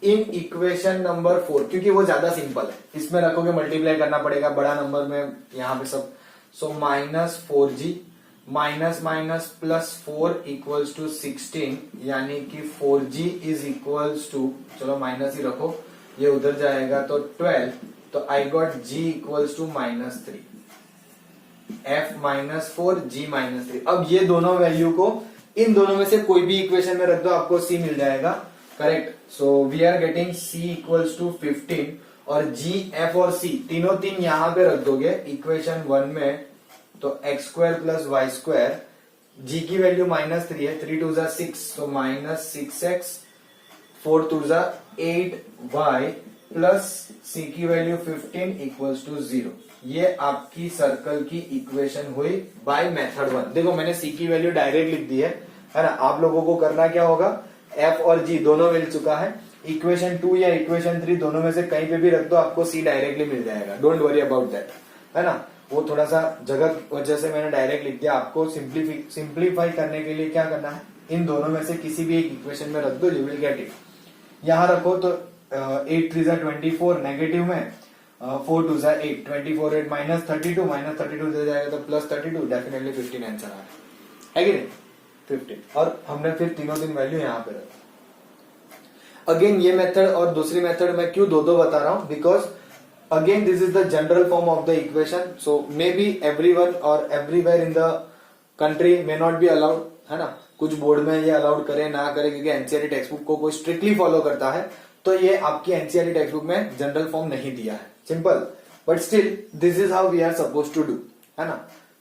Speaker 1: in equation number 4, क्योंकि वो ज्यादा सिंपल है. इसमें रखोगे मल्टीप्लाई करना पड़ेगा बड़ा नंबर में यहाँ पे सब. So -4g minus minus +4 equals to 16, यानी कि 4g इज इक्वल्स टू, चलो माइनस ही रखो, ये उधर जाएगा तो 12. तो I got g equals to -3. f -4 g -3. अब ये दोनों वैल्यू को इन दोनों में से कोई भी इक्वेशन में रख दो, आपको c मिल जाएगा. Correct. So we are getting c equals to 15 और g, f और c तीनों तीन यहां पे रख दोगे इक्वेशन 1 में, तो x² + y². g की वैल्यू -3 है. 3 2 6, तो -6x. 4 2 8y प्लस c की वैल्यू 15 इक्वल्स टू 0. ये आपकी सर्कल की इक्वेशन हुई बाय मेथड 1. देखो मैंने c की वैल्यू डायरेक्ट लिख दी है ना. आप लोगों को करना क्या होगा, f और g दोनों मिल चुका है. इक्वेशन 2 या इक्वेशन 3 दोनों में से कहीं पे भी रख दो, आपको c डायरेक्टली मिल जाएगा. डोंट वरी अबाउट दैट, है ना. वो थोड़ा सा जगह वजह से मैंने डायरेक्ट लिख दिया. आपको सिंप्लीफाई करने के लिए क्या करना है, इन दोनों में से किसी भी एक इक्वेशन में रख दो, यू विल गेट इट. यहां रखो तो 8 3 24 नेगेटिव में, 4 2 8, 24 8 -32 दे जाएगा तो +32. डेफिनेटली 15 आंसर आ रहा है कि नहीं, 15. और हमने फिर तीनों दिन वैल्यू यहाँ पे रखी. अगेन ये मेथड और दूसरी मेथड मैं क्यों दो बता रहा हूं, because again this is the general form of the equation. So may be everyone और everywhere in the country may not be allowed, है ना. कुछ बोर्ड में ये अलाउड करे ना करे, क्योंकि एनसीईआरटी टेक्स्ट बुक को कोई स्ट्रिक्टली फॉलो करता है, तो ये आपकी एनसीईआरटी टेक्स्ट बुक में जनरल फॉर्म नहीं दिया है. Simple, but still this is how we are suppose to do, है ना.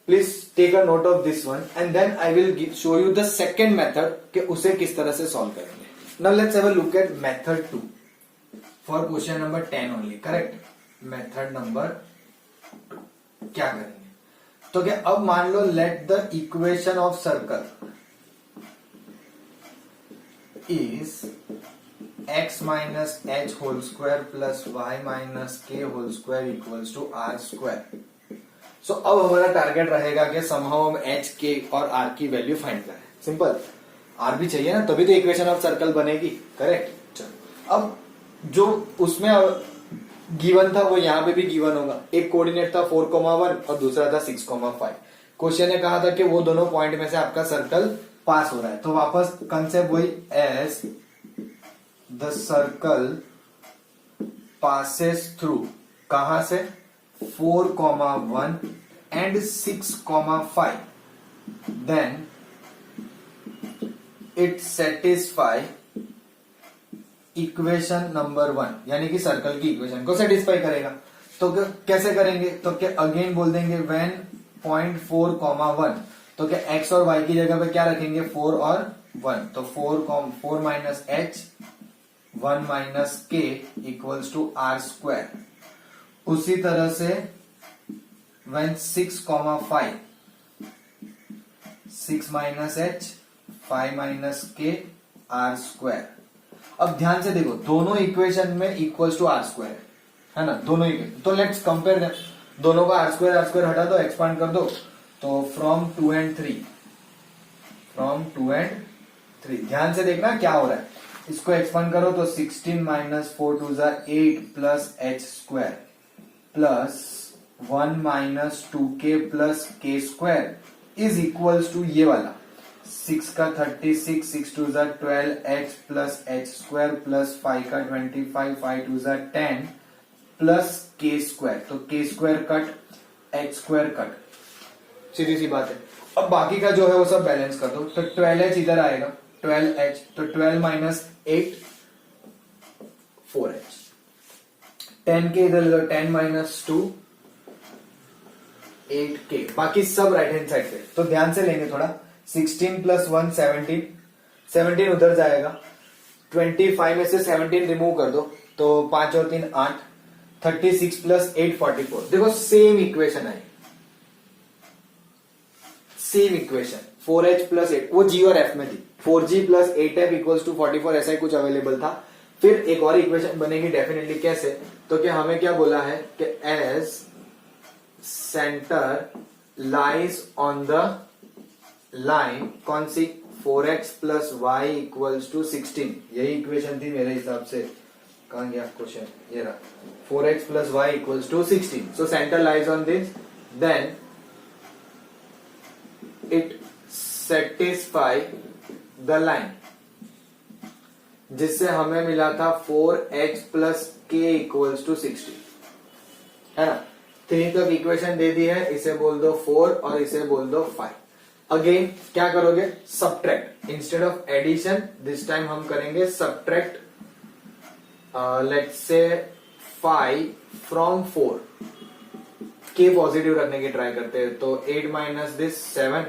Speaker 1: Please take a note of this one and then I will show you the second method कि उसे किस तरह से सॉल्व करेंगे. Now let's have a look at method 2 for question number 10 only. Correct. Method number 2 क्या करेंगे, तो क्या अब मान लो let the equation of circle is x minus h whole square plus y minus k whole square equals to r square. So अब हमारा target रहेगा कि समहाउ हम h, k और r की वैल्यू फाइंड करें. सिंपल, r भी चाहिए ना, तभी तो इक्वेशन ऑफ सर्कल बनेगी. करेक्ट. चलो, अब जो उसमें गिवन था वो यहाँ पे भी गिवन होगा. एक कोऑर्डिनेट था 4,1 और दूसरा था 6,5. क्वेश्चन ने कहा था कि वो दोनों पॉइंट में से आपका सर्कल पास हो रहा है. तो वापस कंसेप्ट वही, as the circle passes through, कहां से, 4,1 and 6,5, then it satisfy equation number 1, यानी कि सर्कल की इक्वेशन को सेटिस्फाई करेगा. तो कैसे करेंगे, तो क्या अगेन बोल देंगे व्हेन पॉइंट 4,1, तो क्या x और y की जगह पे क्या रखेंगे, 4 और 1. तो 4 minus h 1 minus k equals to r square. उसी तरह से when 6,5, 6 minus h 5 minus k r square. अब ध्यान से देखो, दोनों इक्वेशन में इक्वल्स टू आर स्क्वायर है ना, दोनों इक्वेशन. तो लेट्स कंपेयर देम. दोनों का आर स्क्वायर हटा दो, एक्सपांड कर दो. तो फ्रॉम 2 and 3, फ्रॉम 2 and 3, ध्यान से देखना क्या हो रहा है. इसको एक्सपांड करो तो 16 minus 4 2 8 plus h square plus 1 minus 2k plus k square is equals to ये वाला 6 का 36, 6 2 12h plus h square plus 5 का 25, 5 2 10 प्लस k स्क्वायर. तो k square cut, h square cut, सीधी सी बात है। अब बाकी का जो है वो सब बैलेंस कर दो, तो 12h इधर आएगा, 12h, तो 12 माइनस 8 4h, 10 के इधर लो, 10 माइनस 2 8k, बाकी सब राइट हैंड साइड पे। तो ध्यान से लेंगे थोड़ा, 16 प्लस 1 17, 17 उधर जाएगा, 25 में से 17 रिमूव कर दो, तो 5 और 3 8, 36 प्लस 8 44। देखो सेम इक्वेशन है, सेम इक्वेशन 4h प्लस 8, वो g और f में थी, 4g plus 8f equals to 44, ऐसा ही कुछ अवेलेबल था। फिर एक और इक्वेशन बनेगी डेफिनेटली, कैसे, तो क्या हमें क्या बोला है कि as centre lies on the line, कौन सी, 4x plus y equals to 16, यही इक्वेशन थी मेरे हिसाब से, कहां गया क्वेश्चन, ये रहा, 4x plus y equals to 16, so centre lies on this, then it satisfy the line, जिससे हमें मिला था 4h प्लस के इक्वल्स टू 60, है ना। 3 तक इक्वेशन दे दी है, इसे बोल दो 4 और इसे बोल दो 5। अगेन क्या करोगे, subtract, instead of addition this time हम करेंगे सब्ट्रैक्ट, लेट्स से 5 फ्रॉम 4, के पॉजिटिव रखने की ट्राई करते हैं, तो 8 माइनस दिस 7,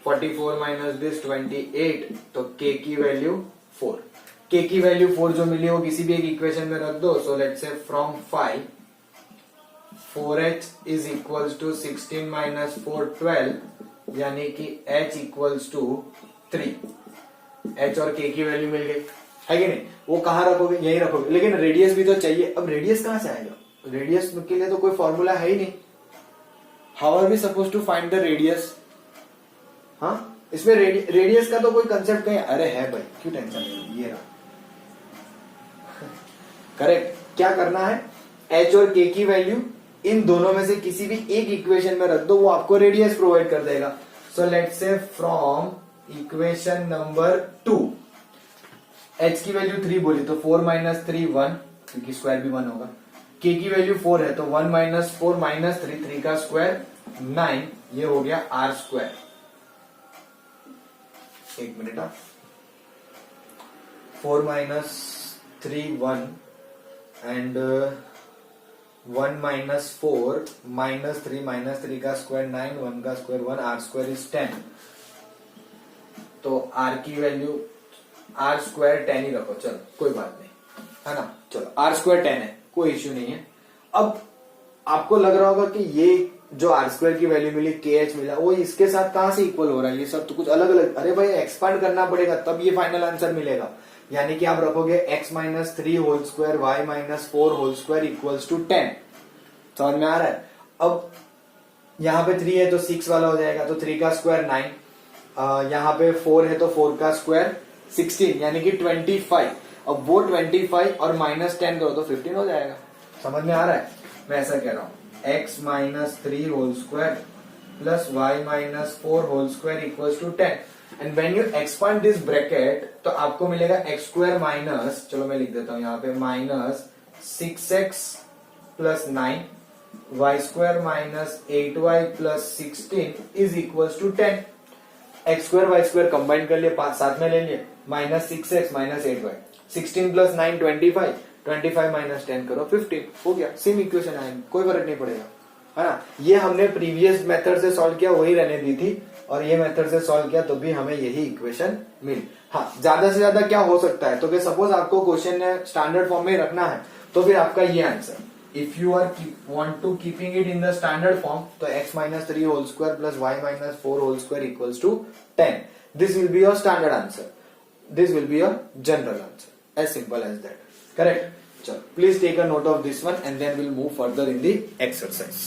Speaker 1: 44 माइनस दिस 28, तो के की वैल्यू 4, के की वैल्यू 4 जो मिली वो किसी भी एक इक्वेशन में रख दो, so let's say from 5 4h is equals to 16 minus 4 12, यानी कि h इक्वल्स टू 3, h और k की वैल्यू मिल गई, है कि नहीं। वो कहां रखोगे, यही रखोगे, लेकिन रेडियस भी तो चाहिए। अब रेडियस कहां से आएगा, रेडियस के लिए तो कोई फॉर्मूला है ही नहीं, how are we suppose to find the radius. हाँ, इसमें रेडियस का तो कोई कंसेप्ट नहीं, अरे है भाई, क्यों टेंशन ले, ये रहा करेक्ट। क्या करना है, h और k की वैल्यू इन दोनों में से किसी भी एक इक्वेशन में रख दो, वो आपको रेडियस प्रोवाइड कर देगा। सो let's say from equation number 2, h की वैल्यू 3 बोली, तो 4 माइनस 3 1, क्योंकि स्क्वायर भी 1 होगा, k की वैल्यू 4 है, तो 1 माइनस 4 माइनस 3, 3 का स्क्वायर 9, ये हो गया r स्क्वायर। एक minute, 4 minus 3 1 and 1 minus 4 minus 3 का स्क्वायर 9, 1 का स्क्वायर 1, r स्क्वायर इज 10, तो r की वैल्यू r स्क्वायर 10 ही रखो, चलो कोई बात नहीं, है ना, चलो r स्क्वायर 10 है, कोई इश्यू नहीं है। अब आपको लग रहा होगा कि ये जो r स्क्वायर की वैल्यू मिली, kh मिला, वो इसके साथ कहां से इक्वल हो रहा है, ये सब तो कुछ अलग अलग, अरे भाई एक्सपांड करना पड़ेगा तब ये फाइनल आंसर मिलेगा, यानी कि आप रखोगे x minus 3 whole square y minus 4 whole square equals to 10, समझ में आ रहा है। अब यहाँ पे 3 है तो 6 वाला हो जाएगा, तो 3 का स्क्वायर 9, यहाँ पे 4 है तो 4 का स्क्वायर 16, यानी कि 25। अब वो 25 और माइनस 10 करो तो 15 हो जाएगा, समझ में आ रहा है। मैं ऐसा कह रहा हूं, x minus 3 whole square plus y minus 4 whole square equals to 10, and when you expand this bracket तो आपको मिलेगा x स्क्वायर माइनस, चलो मैं लिख देता हूं यहाँ पे, minus 6x plus 9, y square minus 8y plus 16 is equals to 10। X square y square combine कर लिए, साथ में ले लिए, minus 6x minus 8y, 16 plus 9 25, 25 minus 10 करो 15, हो गया, सेम इक्वेशन आएगी, कोई फर्क नहीं पड़ेगा, है ना। ये हमने प्रीवियस मेथड से सॉल्व किया, वही रहने दी थी, और ये मेथड से सॉल्व किया तो भी हमें यही इक्वेशन मिली। हाँ, ज्यादा से ज्यादा क्या हो सकता है, तो कि सपोज आपको क्वेश्चन स्टैंडर्ड फॉर्म में रखना है, तो फिर आपका ये answer, if you are want to keeping it in the standard form, तो x minus 3 whole square plus y minus 4 whole square equals to 10. This will be your standard answer. This will be your general answer. As simple as that. Correct? So please take a note of this one and then we'll move further in the exercise.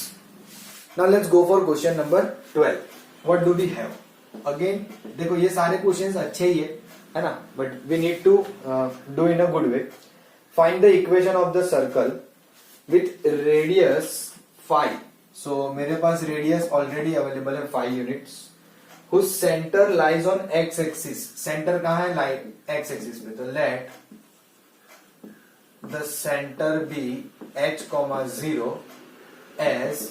Speaker 1: Now let's go for question number 12. What do we have? Again, देखो ये सारे questions अच्छे ही है ना, but we need to do in a good way. Find the equation of the circle with radius 5. So मेरे पास radius already available है 5 units, whose center lies on x axis. Center कहाँ है, line x axis पे, तो let the center be h, 0 as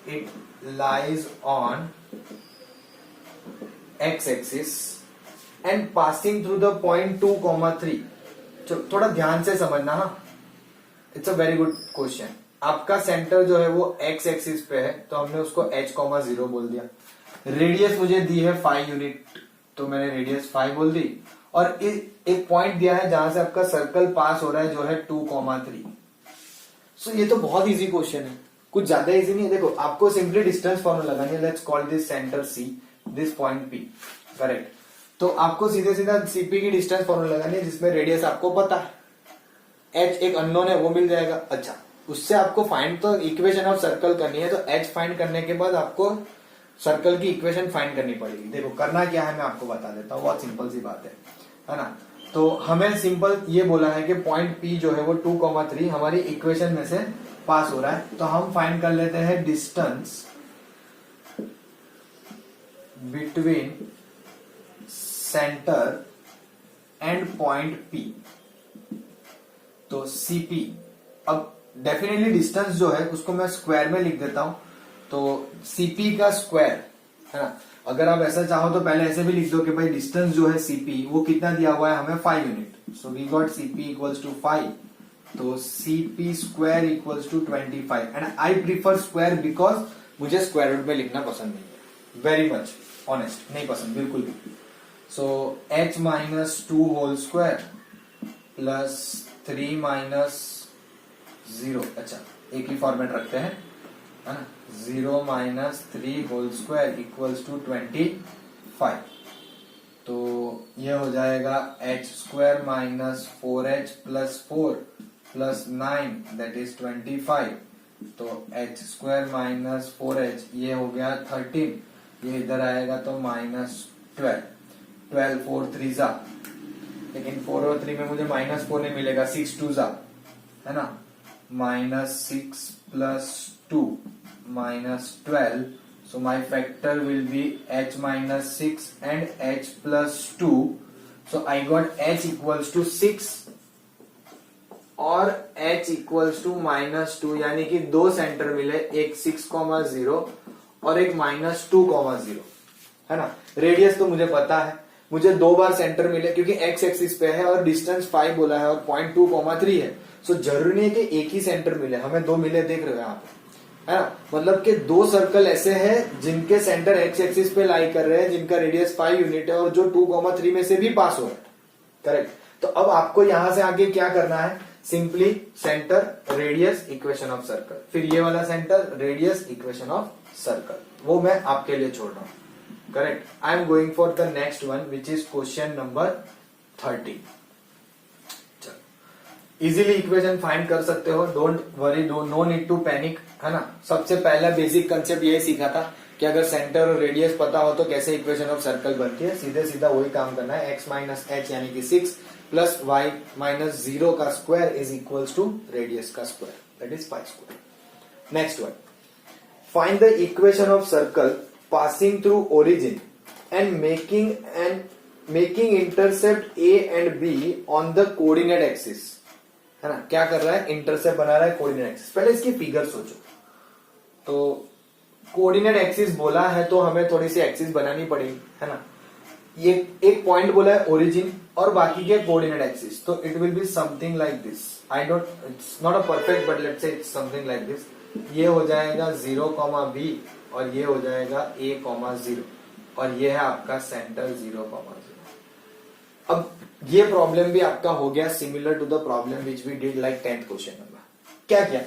Speaker 1: it lies on x axis and passing through the point 2,3. थोड़ा ध्यान से समझना. हाँ, it's a very good question. आपका सेंटर जो है वो x एक्सिस पे है, तो हमने उसको h,0 बोल दिया. रेडियस मुझे दी है 5 यूनिट, तो मैंने रेडियस 5 बोल दी. और एक पॉइंट दिया है जहां से आपका सर्कल पास हो रहा है जो है 2,3. सो ये तो बहुत इजी क्वेश्चन है, कुछ ज्यादा इजी नहीं है. देखो, आपको सिंपली डिस्टेंस फॉर्मूला लगानी है. Let's call this centre C, this point P. Correct. तो आपको सीधे सीधा CP की डिस्टेंस फॉर्मूला लगानी है, जिसमें रेडियस आपको पता है, h एक अननोन है, वो मिल जाएगा. अच्छा, उससे आपको फाइंड तो इक्वेशन ऑफ सर्कल करनी है, तो h फाइंड करने के बाद आपको सर्कल की इक्वेशन फाइंड करनी पड़ेगी. देखो करना क्या है मैं आपको बता देता हूँ, बहुत सिंपल सी बात है ना. तो हमें सिंपल ये बोला है कि पॉइंट P जो है वो 2,3 हमारी इक्वेशन में से पास हो रहा है. तो हम फाइंड कर लेते हैं distance between centre and point P. तो CP. अब डेफिनेटली डिस्टेंस जो है उसको मैं स्क्वायर में लिख देता हूं. तो CP का स्क्वायर है ना. अगर आप ऐसा चाहो तो पहले ऐसे भी लिख दो कि भाई डिस्टेंस जो है CP वो कितना दिया हुआ है हमें 5 unit. So we got CP equals to 5. तो CP square equals to 25. And I prefer square because मुझे स्क्वायर रूट में लिखना पसंद नहीं है. वेरी मच ऑनेस्ट, नहीं पसंद बिल्कुल भी. सो h minus 2 whole square plus 3 minus 0. अच्छा, एक ही फॉर्मेट रखते हैं, है ना. 0 minus 3 whole square equals to 25. तो ये हो जाएगा h square minus 4h plus 4 plus 9 that is 25. तो h स्क्वायर माइनस 4h ये हो गया 13. ये इधर आएगा तो माइनस 12. 4 3 जा, लेकिन 4 और 3 में मुझे माइनस 4 नहीं मिलेगा. 6 2 जा, है ना. Minus 6 plus 2 minus 12. So my factor will be h minus 6 and h plus 2. So I got h equals to 6 और h equals to minus 2. यानी कि दो सेंटर मिले, एक 6,0 और एक minus 2,0, है ना. रेडियस तो मुझे पता है, मुझे दो बार सेंटर मिले क्योंकि x एक्सिस पे है और डिस्टेंस 5 बोला है और पॉइंट 2,3 है. सो जरूरी नहीं है कि एक ही सेंटर मिले, हमें दो मिले, देख रहे हो यहाँ पे, है ना. मतलब कि दो सर्कल ऐसे हैं जिनके सेंटर x एक्सिस पे लाई कर रहे हैं, जिनका रेडियस 5 यूनिट है और जो 2,3 में से भी पास हो रहा है. करेक्ट. तो अब आपको यहां से आगे क्या करना है, simply centre radius equation of circle, फिर ये वाला centre radius equation of circle, वो मैं आपके लिए छोड़ रहा हूं. Correct. I am going for the next one which is question number 30. Easily equation find कर सकते हो, don't worry, no need to panic, है ना. सबसे पहला बेसिक कंसेप्ट यही सीखा था कि अगर सेंटर और रेडियस पता हो तो कैसे इक्वेशन ऑफ सर्कल बनती है. सीधे सीधा वही काम करना है. x माइनस h यानी कि 6 प्लस y माइनस 0 का square is equals to radius का square, that is 5 square. Next one, find the equation of circle passing through origin and making intercept a and b on the coordinate axis, है ना. क्या कर रहा है, intercept बना रहा है कोऑर्डिनेट एक्सिस. पहले इसकी फिगर सोचो. तो कोऑर्डिनेट एक्सिस बोला है तो हमें थोड़ी सी एक्सिस बनानी पड़ेगी, है ना. ये एक पॉइंट बोला है ओरिजिन और बाकी के कोऑर्डिनेट एक्सिस, तो it will be something like this. I don't, it's not a perfect but let's say it's something like this. ये हो जाएगा 0, b और ये हो जाएगा a, 0 और ये है आपका सेंटर 0, 0. अब ये प्रॉब्लम भी आपका हो गया similar to the problem which we did like 10th question number. क्या किया,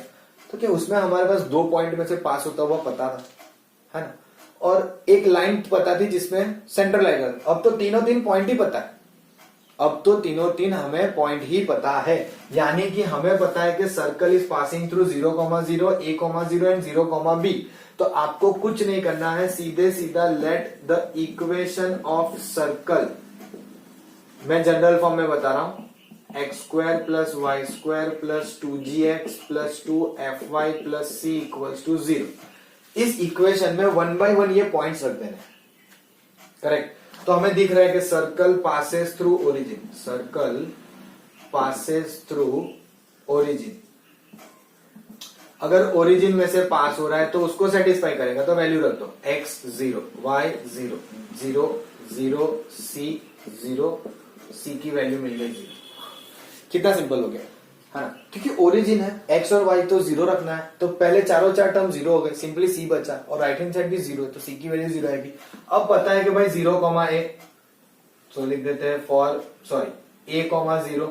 Speaker 1: तो क्या उसमें हमारे पास दो पॉइंट में से पास होता हुआ पता था, है ना, और एक लाइन पता थी जिसमें सेंटर लाई कर. अब तो तीन पॉइंट ही पता है. अब तो तीन हमें पॉइंट ही पता है, यानी कि हमें पता है कि circle is passing through 0, 0, a, 0 and 0, b. तो आपको कुछ नहीं करना है, सीधे सीधा let the equation of circle, मैं जनरल फॉर्म में बता रहा हूं, x square plus y square plus 2gx plus 2fy plus c equals to 0. इस इक्वेशन में 1 by 1 ये पॉइंट्स रख देने. करेक्ट. तो हमें दिख रहा है कि circle passes through origin, circle passes through origin. अगर ओरिजिन में से पास हो रहा है तो उसको सेटिस्फाई करेगा, तो वैल्यू रख दो x 0, y 0, 0, 0, c 0, c की वैल्यू मिल गई 0। कितना सिंपल हो गया है ना, क्योंकि ओरिजिन है, x और y तो 0 रखना है, तो पहले चारों चार टर्म 0 हो गए, सिंपली c बचा और राइट हैंड साइड भी 0 है, तो c की वैल्यू 0 आएगी। अब पता है कि भाई 0, a, तो लिख देते हैं a, 0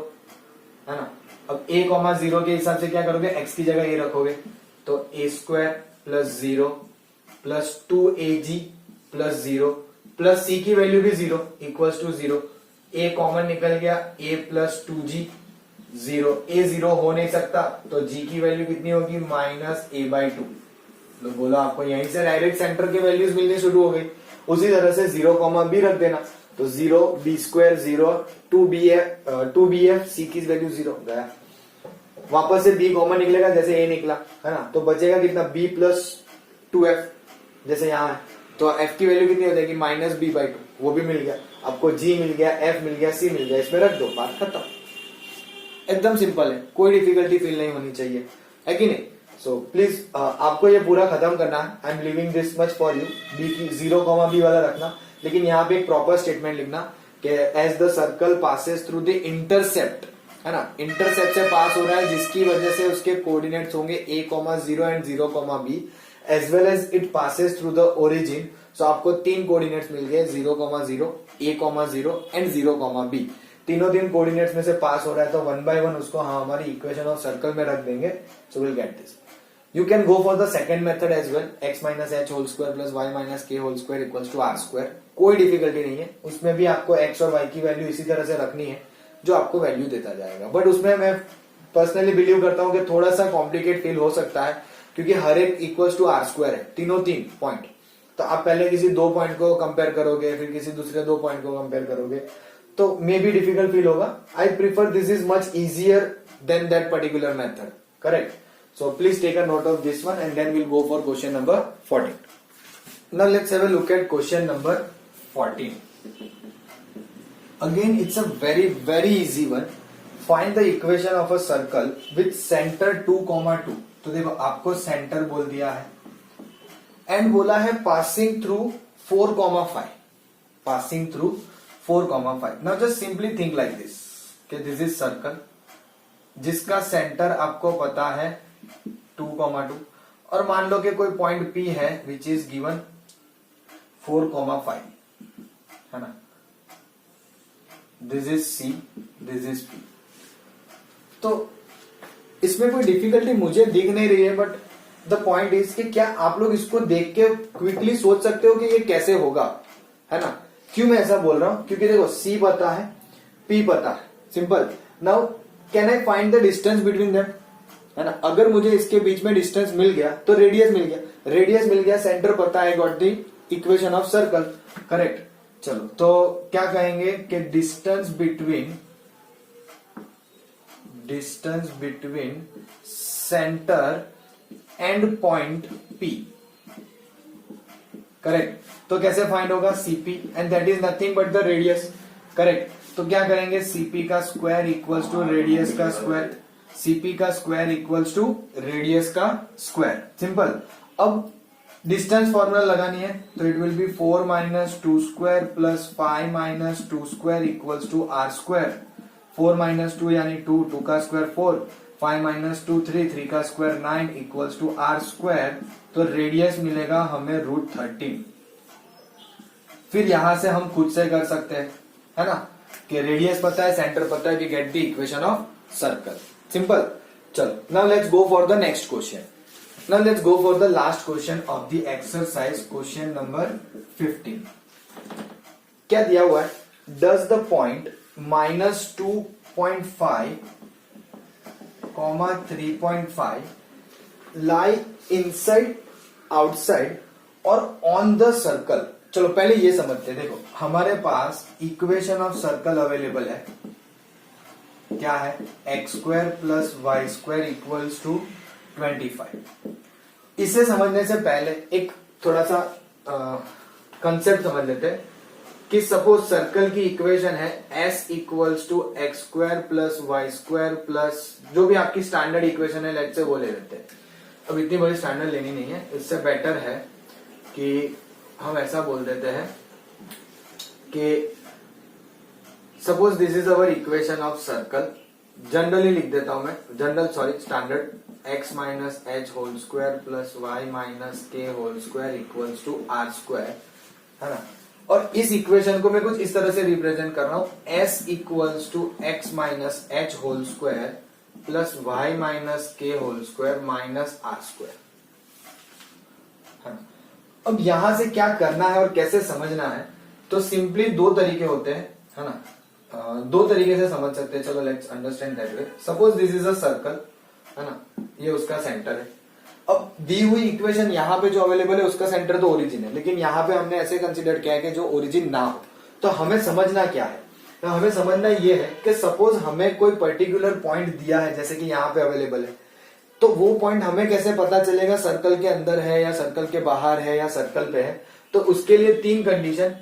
Speaker 1: है ना। अब a, 0 के हिसाब से क्या करोगे, x की जगह a रखोगे, तो a square plus 0 plus 2ab plus 0 plus c की वैल्यू भी 0 इक्वल्स टू 0, a कॉमन निकल गया, a प्लस 2g 0, a 0 हो नहीं सकता, तो g की वैल्यू कितनी होगी, माइनस a/2। तो बोला आपको यहीं से डायरेक्ट सेंटर के वैल्यूज मिलने शुरू हो गई। उसी तरह से 0, b रख देना, तो 0, b स्क्वायर 0, 2bf c की वैल्यू 0 गया। वापस से b कॉमन निकलेगा जैसे a निकला है ना, तो बचेगा कितना, b प्लस 2f जैसे यहाँ है, तो f की वैल्यू कितनी हो जाएगी, माइनस b/2, वो भी मिल गया आपको, g मिल गया, f मिल गया, c मिल गया, इसमें रख दो, बात खत्म। एकदम सिंपल है, कोई डिफिकल्टी फील नहीं होनी चाहिए, है कि नहीं। सो प्लीज आपको ये पूरा खत्म करना है, I am living this much for you. b की 0, b वाला रखना, लेकिन यहाँ पे एक प्रॉपर स्टेटमेंट लिखना कि as the circle passes through the intercept, है ना, इंटरसेप्ट से पास हो रहा है, जिसकी वजह से उसके कोऑर्डिनेट्स होंगे a, 0 and 0, b as well as it passes through the origin. So आपको 3 कोऑर्डिनेट्स मिल गए, 0, 0, a, 0 एंड 0, b। तीनों कोऑर्डिनेट्स में से पास हो रहा है, तो 1 by 1 उसको हमारी इक्वेशन ऑफ सर्कल में रख देंगे। So will get this. You can go for the second method as well, x minus h whole square plus y minus k whole square equals to r square। कोई difficulty नहीं है, उसमें भी आपको x और y की value इसी तरह से रखनी है जो आपको वैल्यू देता जाएगा। बट उसमें मैं पर्सनली बिलीव करता हूं कि थोड़ा सा कॉम्प्लिकेट फील हो सकता है, क्योंकि हर एक इक्वल्स टू r स्क्वायर है, तीनों 3 पॉइंट। तो आप पहले किसी 2 पॉइंट को कंपेयर करोगे, फिर किसी दूसरे 2 पॉइंट को कंपेयर करोगे, तो मे बी डिफिकल्ट फील होगा। I prefer this is much easier than that particular method, correct. So please take a note of this one, and then we'll go for question number 14. Now let's have a look at question number 14. Again, it's a very easy one. Find the equation of a circle with center 2, 2. तो देखो आपको centre बोल दिया है, and बोला है passing through 4, 5, passing through 4, 5। Now just simply think like this कि this is circle जिसका सेंटर आपको पता है 2, 2, और मान लो कि कोई पॉइंट P है विच इज गिवन 4, 5, है ना। This is C, this is P। तो इसमें कोई डिफिकल्टी मुझे दिख नहीं रही है, बट द पॉइंट इज कि क्या आप लोग इसको देख के क्विकली सोच सकते हो कि ये कैसे होगा, है ना। क्यों मैं ऐसा बोल रहा हूं, क्योंकि देखो C पता है, P पता है, simple. Now can I find the distance between them, है ना। अगर मुझे इसके बीच में डिस्टेंस मिल गया तो रेडियस मिल गया, रेडियस मिल गया, सेंटर पता है, got the equation of circle, correct. चलो तो क्या कहेंगे कि distance between centre and point P, correct. तो कैसे फाइंड होगा, CP, and that is nothing but the radius, correct. तो क्या करेंगे, CP का स्क्वायर इक्वल्स टू रेडियस का स्क्वायर, CP का स्क्वायर इक्वल्स टू रेडियस का स्क्वायर, सिंपल। अब डिस्टेंस फॉर्मूला लगानी है, तो it will B 4 - 2 square plus 5 - 2 square equals to r square. 4 - 2 यानी 2, 2 का स्क्वायर 4, 5 - 2 3, 3 का square 9 equals to r square. तो रेडियस मिलेगा हमें √13। फिर यहां से हम खुद से कर सकते हैं, है ना, कि रेडियस पता है, सेंटर पता है, we get the equation of circle, simple. चलो now let's go for the next question. Now let's go for the last question of the exercise, question number 15। क्या दिया हुआ है, does the point -2.5, 3.5 lie inside, outside और on the circle. चलो पहले ये समझते हैं, देखो हमारे पास इक्वेशन ऑफ सर्कल अवेलेबल है, क्या है, x² + y² इक्वल्स टू 25। इसे समझने से पहले एक थोड़ा सा कंसेप्ट समझ लेते हैं कि सपोज सर्कल की इक्वेशन है s equals to x² + y² plus जो भी आपकी स्टैंडर्ड इक्वेशन है, लेट्स से वो ले लेते हैं। अब इतनी बड़ी स्टैंडर्ड लेनी नहीं है, इससे बेटर है कि हम ऐसा बोल देते हैं कि suppose this is our equation of circle, generally लिख देता हूं मैं, standard x minus h whole square plus y minus k whole square equals to r square, है ना। और इस इक्वेशन को मैं कुछ इस तरह से रिप्रेजेंट कर रहा हूं, s equals to x minus h whole square plus y minus k whole square minus r square, है ना। अब यहां से क्या करना है और कैसे समझना है, तो सिंपली दो तरीके होते हैं, है ना। दो तरीके से समझ सकते हैं, चलो let's understand that way. Suppose this is a circle, है ना, ये उसका सेंटर है। अब दी हुई इक्वेशन यहाँ पे जो अवेलेबल है उसका सेंटर तो ओरिजिन है, लेकिन यहाँ पे हमने ऐसे कंसीडर किया है कि जो ओरिजिन ना हो। तो हमें समझना क्या है, तो हमें समझना ये है कि सपोज हमें कोई पर्टिकुलर पॉइंट दिया है, जैसे कि यहाँ पे अवेलेबल है, तो वो पॉइंट हमें कैसे पता चलेगा, सर्कल के अंदर है या सर्कल के बाहर है या सर्कल पे है। तो उसके लिए तीन condition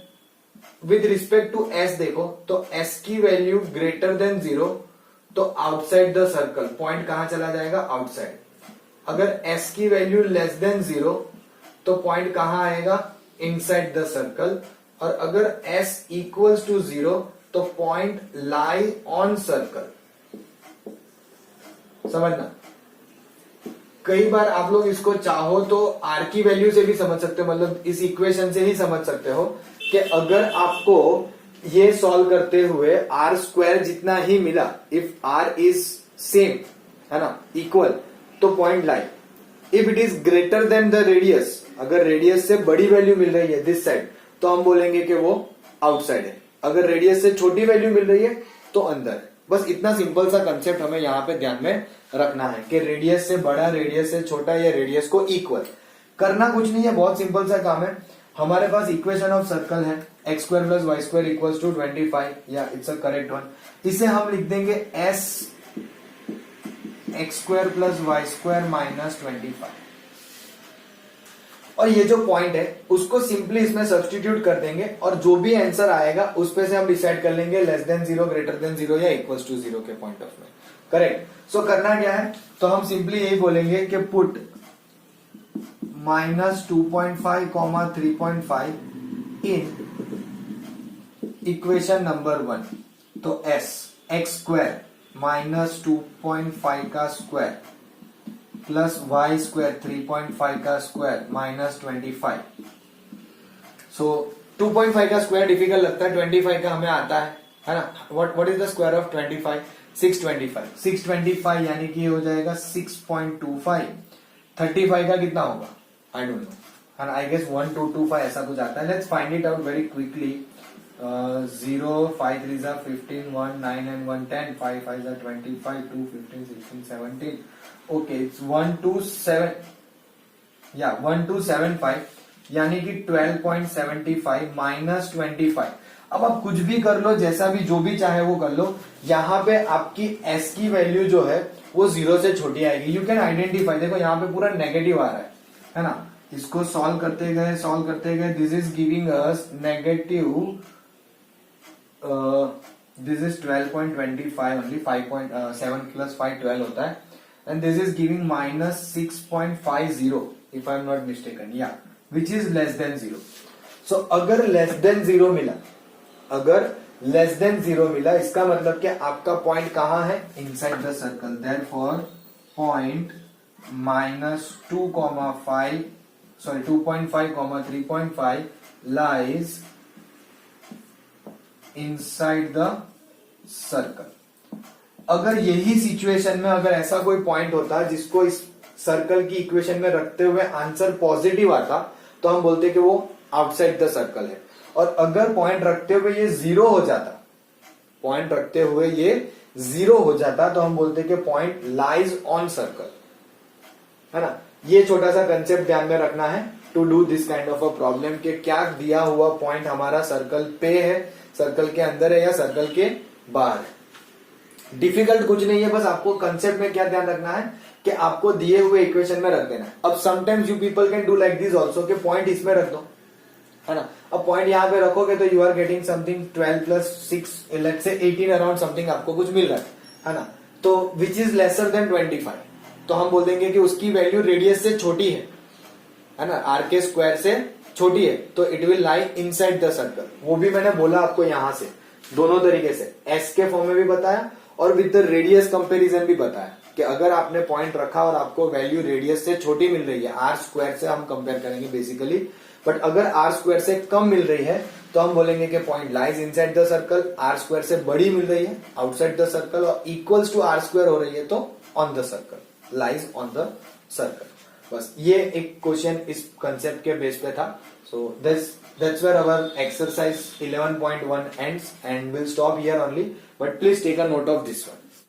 Speaker 1: with respect to S देखो, तो एस की वैल्यू ग्रेटर देन 0 तो आउटसाइड द सर्कल, पॉइंट कहां चला जाएगा, आउटसाइड। अगर एस की वैल्यू लेस देन 0 तो पॉइंट कहां आएगा, इनसाइड द सर्कल। और अगर एस इक्वल्स टू 0 तो पॉइंट लाई ऑन सर्कल। समझना, कई बार आप लोग इसको चाहो तो आर की वैल्यू से भी समझ सकते हो, मतलब इस इक्वेशन से ही समझ सकते हो कि अगर आपको ये सॉल्व करते हुए आर स्क्वायर जितना ही मिला, इफ आर इज सेम, है ना, इक्वल, तो point lie. If it is greater then the radius, अगर रेडियस से बड़ी वैल्यू मिल रही है दिस साइड, तो हम बोलेंगे कि वो आउटसाइड है। अगर रेडियस से छोटी वैल्यू मिल रही है तो अंदर है। बस इतना सिंपल सा कंसेप्ट हमें यहाँ पे ध्यान में रखना है कि रेडियस से बड़ा, रेडियस से छोटा या रेडियस को इक्वल। करना कुछ नहीं है, बहुत सिंपल सा काम है। हमारे पास इक्वेशन ऑफ सर्कल है x square plus y square equals to 25, या इट्स अ करेक्ट वन। इसे हम लिख देंगे as x square plus y square minus 25। और ये जो पॉइंट है उसको सिंपली इसमें सब्स्टिट्यूट कर देंगे और जो भी आंसर आएगा उस पे से हम डिसाइड कर लेंगे लेस देन 0, ग्रेटर देन 0 या इक्वल्स टू 0 के पॉइंट ऑफ में। करेक्ट। सो करना क्या है, तो हम सिंपली यही बोलेंगे कि पुट माइनस 2.5 कॉमा 3.5 इन इक्वेशन नंबर 1। तो एस एक्स स्क्वायर माइनस 2.5 का स्क्वायर प्लस वाई स्क्वायर 3.5 का स्क्वायर माइनस 25। सो 2.5 का स्क्वायर डिफिकल्ट लगता है, 25 का हमें आता है ना। What is the square of 25? 625। 625 यानी कि हो जाएगा 6.25। 35 का कितना होगा, I don't know, and I guess 1225 ऐसा कुछ आता है। Let's find it out very quickly. 0, 5 3 are 15, 1 9 and 1 10, 5 5 are 25, 2 15 16 17. Okay, it's 127, yeah 1275 यानी कि 12.75 माइनस 25। अब आप कुछ भी कर लो, जैसा भी जो भी चाहे वो कर लो, यहाँ पे आपकी s की वैल्यू जो है वो 0 से छोटी आएगी। यू कैन आइडेंटिफाई, देखो यहाँ पे पूरा नेगेटिव आ रहा है ना। इसको सॉल्व करते गए, this is giving us negative, this is 12.25 only, 5.7 plus 5 12 होता है, and this is giving minus 6.50 if I am not mistaken, या विच इज लेस देन 0। सो अगर लेस देन 0 मिला, इसका मतलब कि आपका पॉइंट कहां है, inside the circle. Therefore point minus 2.5 comma 3.5 lies inside the circle. अगर यही सिचुएशन में अगर ऐसा कोई पॉइंट होता जिसको इस सर्कल की इक्वेशन में रखते हुए आंसर पॉजिटिव आता, तो हम बोलते कि वो आउटसाइड द सर्कल है। और अगर पॉइंट रखते हुए ये 0 हो जाता, तो हम बोलते कि पॉइंट लाइज ऑन सर्कल, है ना। ये छोटा सा कंसेप्ट ध्यान में रखना है to do this kind of a problem, कि क्या दिया हुआ पॉइंट हमारा सर्कल पे है, सर्कल के अंदर है या सर्कल के बाहर है। डिफिकल्ट कुछ नहीं है, बस आपको कंसेप्ट में क्या ध्यान रखना है कि आपको दिए हुए इक्वेशन में रख देना है। अब sometimes you people can do like this also, कि पॉइंट इसमें रख दो, है ना। अब पॉइंट यहां पे रखोगे तो you are getting something 12 plus 6 let's say 18 around something आपको कुछ मिल रहा है ना। तो विच इज लेसर देन 25, तो हम बोल देंगे कि उसकी वैल्यू रेडियस से छोटी है ना, आर के स्क्वायर से छोटी है, तो it will lie inside the circle. वो भी मैंने बोला आपको यहां से दोनों तरीके से, एस के फॉर्म में भी बताया और विद द रेडियस कंपैरिजन भी बताया कि अगर आपने पॉइंट रखा और आपको वैल्यू रेडियस से छोटी मिल रही है, आर स्क्वायर से हम कंपेयर करेंगे बेसिकली, बट अगर आर स्क्वायर से कम मिल रही है तो हम बोलेंगे कि point lies inside the circle, r square से बड़ी मिल रही है आउटसाइड द सर्कल और इक्वल्स टू आर स्क्वायर हो रही है तो on the circle, lies on the circle. बस ये एक क्वेश्चन इस कंसेप्ट के बेस पे था। सो that's where our exercise 11.1 ends and we'll stop here only, but please take a note of this one.